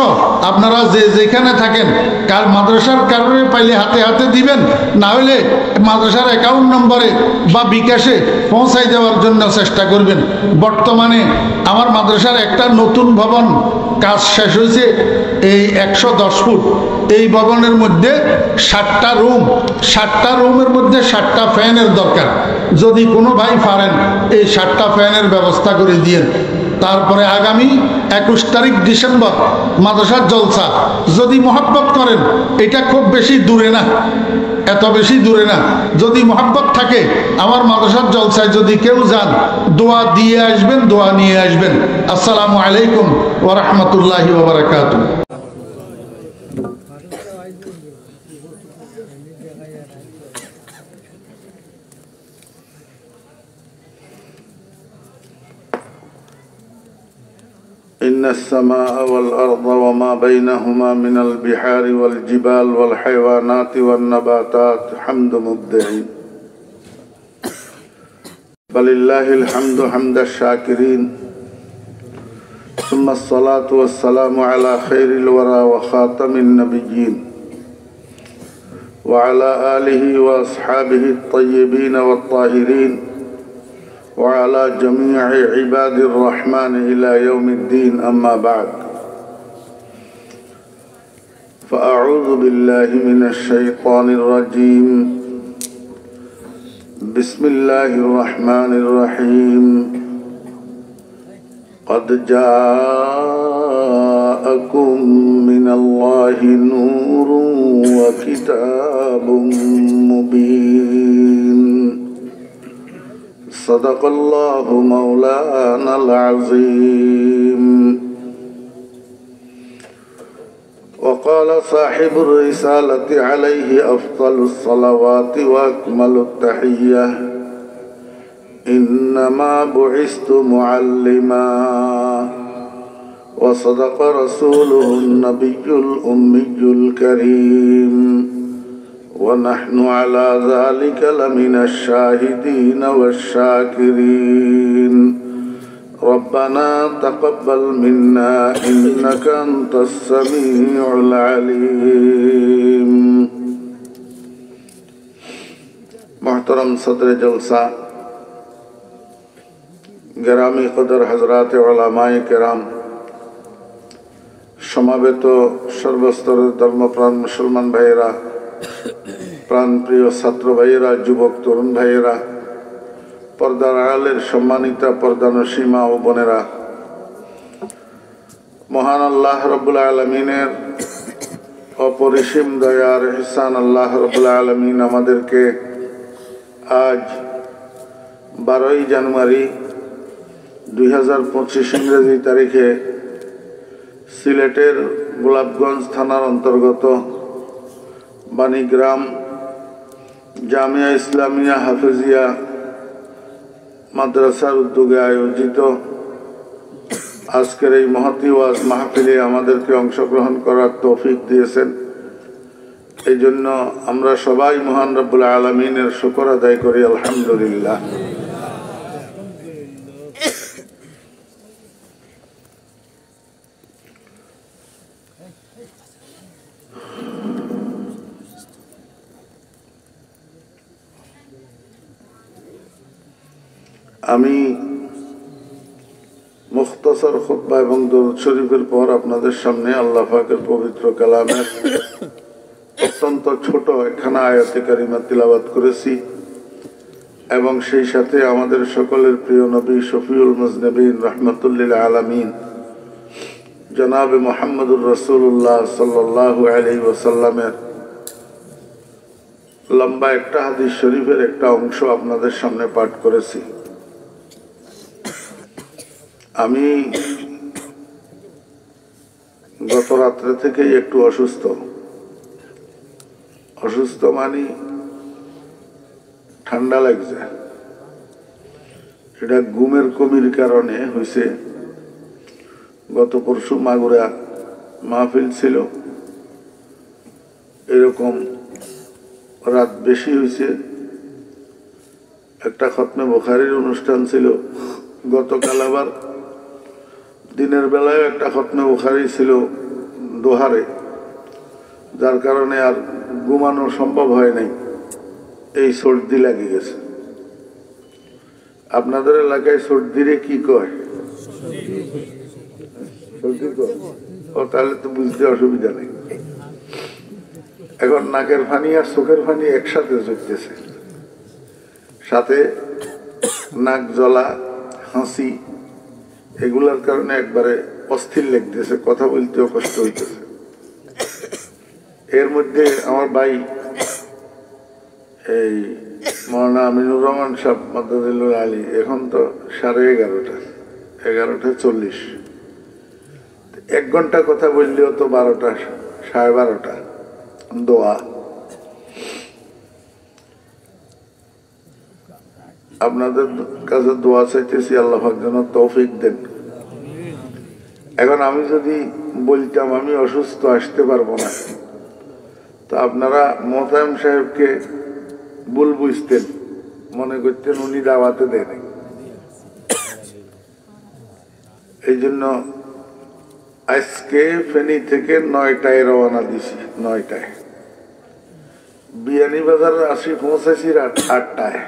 আপনারা যে যেখানে থাকেন কার মাদ্রাসার কারণে পাইলে হাতে হাতে দিবেন, না হলে মাদ্রাসার অ্যাকাউন্ট নম্বরে বা বিকাশে পৌঁছাই দেওয়ার জন্য চেষ্টা করবেন। বর্তমানে আমার মাদ্রাসার একটা নতুন ভবন কাজ শেষ হয়েছে, এই 110 ফুট। এই ভবনের মধ্যে 7টা রুম, 7টা রুমের মধ্যে 7টা ফ্যানের দরকার। যদি কোনো ভাই পারেন এই 7টা ফ্যানের ব্যবস্থা করে দিয়েন। তারপরে আগামী 21 তারিখ ডিসেম্বর মাদ্রাসার জলসা, যদি মহব্বত করেন, এটা খুব বেশি দূরে না, এত বেশি দূরে না। যদি মহব্বত থাকে আমার মাদ্রাসার জলসায় যদি কেউ যান, দোয়া দিয়ে আসবেন, দোয়া নিয়ে আসবেন। আসসালামু আলাইকুম ওয়া রাহমাতুল্লাহি ওয়া বারাকাতুহু। إن السماء والأرض وما بينهما من البحار والجبال والحيوانات والنباتات حمد مبدعين، فلله الحمد حمد الشاكرين، ثم الصلاة والسلام على خير الورى وخاتم النبيين وعلى آله وأصحابه الطيبين والطاهرين وعلى جميع عباد الرحمن إلى يوم الدين. أما بعد، فأعوذ بالله من الشيطان الرجيم. بسم الله الرحمن الرحيم. قد جاءكم من الله نور وكتاب مبين. صدق الله مولانا العظيم. وقال صاحب الرسالة عليه أفضل الصلوات وأكمل التحية: إنما بعثت معلما. وصدق رسوله النبي الأمي الكريم، ونحن على ذلك لمن الشاهدين والشاكرين. ربنا تقبل منا إنك أنت السميع العليم. محترم صدر جلسہ، گرامی قدر حضرات علماء کرام، সমাবেত সর্বস্তরের ধর্মপ্রাণ মুসলমান ভাইয়েরা, প্রাণপ্রিয় ছাত্র ভাইয়েরা, যুবক তরুণ ভাইয়েরা, পর্দার আড়ালের সম্মানিতা পর্দানসীমা ও বোনেরা, মহান আল্লাহ রব্বুল আলমিনের অপরিসীম দয়ার ইহসান আল্লাহ রব্বুল আলমিন আমাদেরকে আজ 12ই জানুয়ারি 2025 ইংরেজি তারিখে সিলেটের গোলাপগঞ্জ থানার অন্তর্গত বাণীগ্রাম জামিয়া ইসলামিয়া হাফেজিয়া মাদ্রাসার উদ্যোগে আয়োজিত আজকের এই মহতী ওয়াজ মাহফিলে আমাদেরকে অংশগ্রহণ করার তৌফিক দিয়েছেন। এই জন্য আমরা সবাই মহান রব্বুল আলামিনের শুকর আদায় করি, আলহামদুলিল্লাহ। আমি মুখতাসার খুতবা এবং দরুদ শরীফের পর আপনাদের সামনে আল্লাহ পাকের পবিত্র কালামের অত্যন্ত ছোট একখানা আয়াতে কারিমা তিলাওয়াত করেছি এবং সেই সাথে আমাদের সকলের প্রিয় নবী শফিউল মুজনবিন রাহমাতুল্লিল আলামিন জনাবে মুহাম্মদুর রাসূলুল্লাহ সাল্লাল্লাহু আলাইহি ওয়াসাল্লামের লম্বা একটা হাদিস শরীফের একটা অংশ আপনাদের সামনে পাঠ করেছি। আমি গত রাত্রে থেকেই একটু অসুস্থ মানে ঠান্ডা লাগছে। সেটা ঘুমের কমির কারণে হয়েছে। গত পরশু মাগুরা মাহফিল ছিল, এরকম রাত বেশি হয়েছে। একটা খতমে বুখারীর অনুষ্ঠান ছিল। গতকাল আবার দিনের বেলায় একটা খতমে বুখারী ছিল দোহারে, যার কারণে আর ঘুমানো সম্ভব হয় নাই। এই সর্দি লাগে গেছে। আপনাদের এলাকায় সর্দিরে কি কয়? সর্দি কয়? ও, তাহলে তো বুঝতে অসুবিধা নেই। এখন নাকের পানি আর চোখের পানি একসাথে চলতেছে, সাথে নাক জ্বলা, হাসি, এগুলার কারণে একবারে অস্থির লাগতেছে, কথা বলতেও কষ্ট হইতেছে। এর মধ্যে আমার ভাই এই মৌলানা আমিনুর রহমান সাহেব মাদাদুল আলী, এখন তো 11:30 1 ঘন্টা কথা বললেও তো 12টা 12:30 দোয়া। আপনাদের কাছে দোয়া চাইতেছি, আল্লাহ পাক যেন তৌফিক দেন। এখন আমি যদি বলতাম আমি অসুস্থ, আসতে পারবো না, তো আপনারা মোহতারাম সাহেবকে ভুল বুঝতেন, মনে করতেন উনি দাওয়াতে দেন। এই জন্য আজকে ফেনী থেকে 9টায় রওনা দিছি। 9টায় বিয়ানীবাজার আসি, পৌঁছেছি রাত 8টায়।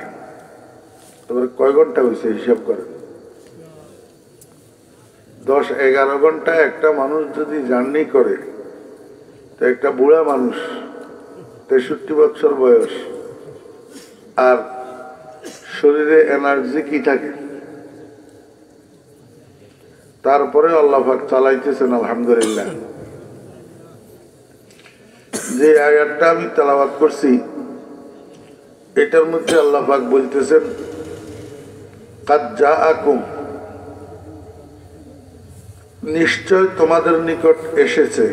তারপরে কয় ঘন্টা হয়েছে হিসাব করেন? 10-11 ঘন্টা একটা মানুষ যদি জার্নি করে, তো একটা বুড়া মানুষ 63 বছর বয়স, আর শরীরে এনার্জি কি থাকে, তারপরে আল্লাহ পাক চালাইতেছেন, আলহামদুলিল্লাহ। যে আয়াতটা আমি তেলাওয়াত করছি, এটার মধ্যে আল্লাহ পাক বলতেছেন, কাদ জাআকুম, নিশ্চয় তোমাদের নিকট এসেছে,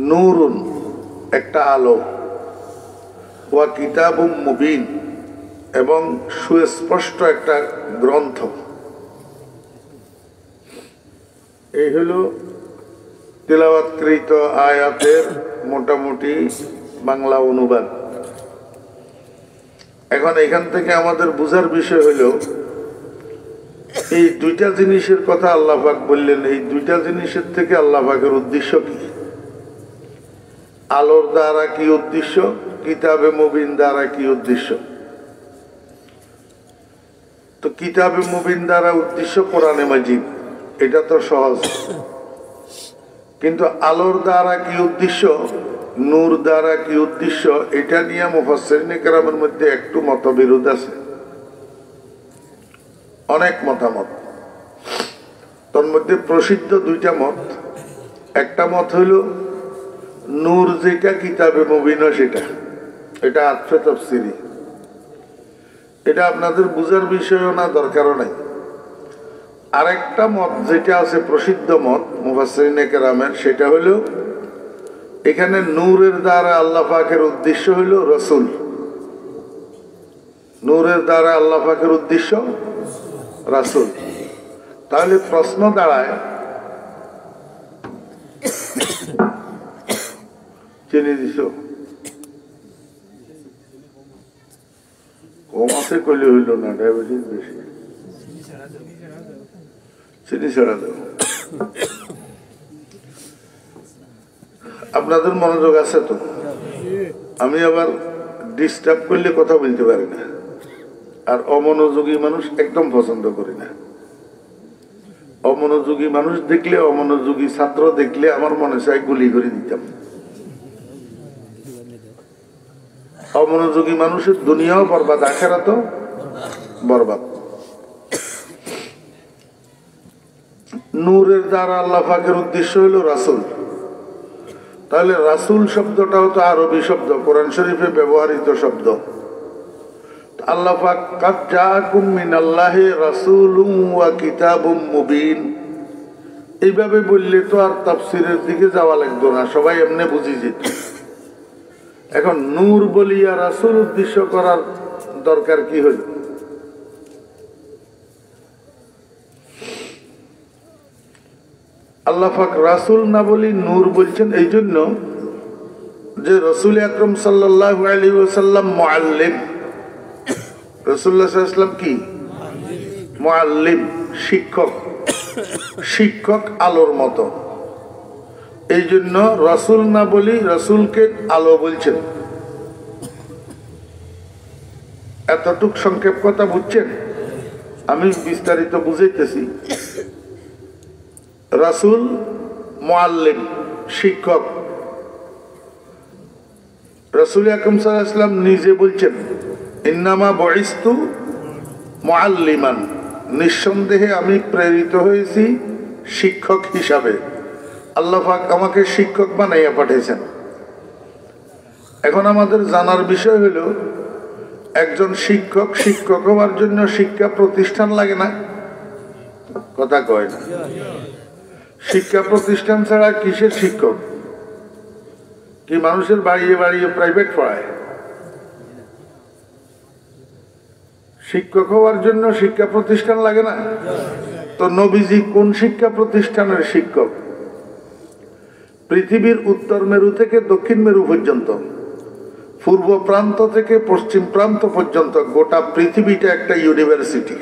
নূরুন, একটা আলো, ওয়া কিতাবুম মুবিন, এবং সুস্পষ্ট একটা গ্রন্থ। এই হলো তিলাওয়াতকৃত আয়াতের মোটামুটি বাংলা অনুবাদ। এখন এখান থেকে আমাদের বুঝার বিষয় হলো, এই দুইটা জিনিসের কথা আল্লাহ পাক বললেন। এই দুইটা জিনিসের থেকে আল্লাহ পাকের উদ্দেশ্য কি? আলোর দ্বারা কি উদ্দেশ্য, কিতাবে মুবিন দ্বারা কি উদ্দেশ্য? তো কিতাবে মুবিন দ্বারা উদ্দেশ্য কোরআনে মাজিদ, এটা তো সহজ। কিন্তু আলোর দ্বারা কি উদ্দেশ্য, নূর দ্বারা কি উদ্দেশ্য, এটা নিয়ে মুফাসসিরিনে কেরামের মধ্যে একটু মতবিরোধ আছে, অনেক মতামত। তার মধ্যে প্রসিদ্ধ দুইটা মত। একটা মত হইল নূর যেটা কিতাবে মুবিন সেটা, এটা আতফে তাফসিরি, এটা আপনাদের বুঝার বিষয়ও না, দরকারও নাই। আরেকটা মত যেটা আছে প্রসিদ্ধ মত মুফাসসিরিনে কেরামের, সেটা হলো এখানে নূরের দ্বারা আল্লাহ পাকের উদ্দেশ্য হলো রসুল। নূরের দ্বারা আল্লাহ পাকের উদ্দেশ্য রাসূল। তাহলে প্রশ্ন দাঁড়ায়, চিনি দিছ কম আছে কইলে হইল না, ডায়াবেটিস বেশি, চিনি ছাড়া দেব। আপনাদের মনোযোগ আছে তো? আমি আবার ডিস্টার্ব করলে কথা বলতে পারি না, আর অমনোযোগী মানুষ একদম পছন্দ করি না। অমনোযোগী মানুষ দেখলে, অমনোযোগী ছাত্র দেখলে আমার মনে চাই গুলি করে দিতাম। অমনোযোগী মানুষের দুনিয়াও বরবাদ, আখিরাতও বরবাদ। নূরের দ্বারা আল্লাহ পাকের উদ্দেশ্য হলো রাসূল। তাহলে রাসূল শব্দটাও তো আরবি শব্দ, কোরআন শরীফে ব্যবহৃত শব্দ। আল্লাহ পাক কাদ জাআকুম মিনাল্লাহি রাসূলুম ওয়া কিতাবুম মুবিন, এইভাবে বললে তো আর তাফসীরের দিকে যাওয়া লাগতো না, সবাই এমনি বুঝে যেত। এখন নূর বলিয়া রাসূল উদ্দেশ্য করার দরকার কি হইল? আল্লাহ পাক রাসূল না বলি নূর বলছেন এই জন্য যে রাসূল আকরাম সাল্লাল্লাহু আলাইহি ওয়াসাল্লাম মুআল্লিম। রাসূলুল্লাহ সাল্লাল্লাহু আলাইহি ওয়াসাল্লাম কি? মুআল্লিম, শিক্ষক। শিক্ষক আলোর মতো, এই জন্য রাসূল না বলি রাসূলকে আলো বলছেন। এতটুক সংক্ষেপ কথা বুঝছেন? আমি বিস্তারিত বুঝাইতেছি। রাসূল মুআল্লিম, শিক্ষক। রাসূল আকরাম সাল্লাল্লাহু আলাইহি ওয়াসাল্লাম নিজে বলছেন ইন্নামা বুইসতু মুআল্লিমান, নিঃসন্দেহে আমি প্রেরিত হয়েছি শিক্ষক হিসাবে। আল্লাহ পাক আমাকে শিক্ষক বানাইয়া পাঠিয়েছেন। এখন আমাদের জানার বিষয় হলো, একজন শিক্ষক, শিক্ষক হওয়ার জন্য শিক্ষা প্রতিষ্ঠান লাগে না? কথা কয় না? শিক্ষা প্রতিষ্ঠান ছাড়া কিসের শিক্ষক? কি মানুষের বাড়িয়ে বাড়িয়ে প্রাইভেট পড়ায়? শিক্ষক হওয়ার জন্য শিক্ষা প্রতিষ্ঠান লাগে না? তো নবীজি কোন শিক্ষা প্রতিষ্ঠানের শিক্ষক? পৃথিবীর উত্তর মেরু থেকে দক্ষিণ মেরু পর্যন্ত, পূর্ব প্রান্ত থেকে পশ্চিম প্রান্ত পর্যন্ত গোটা পৃথিবীটা একটা ইউনিভার্সিটি।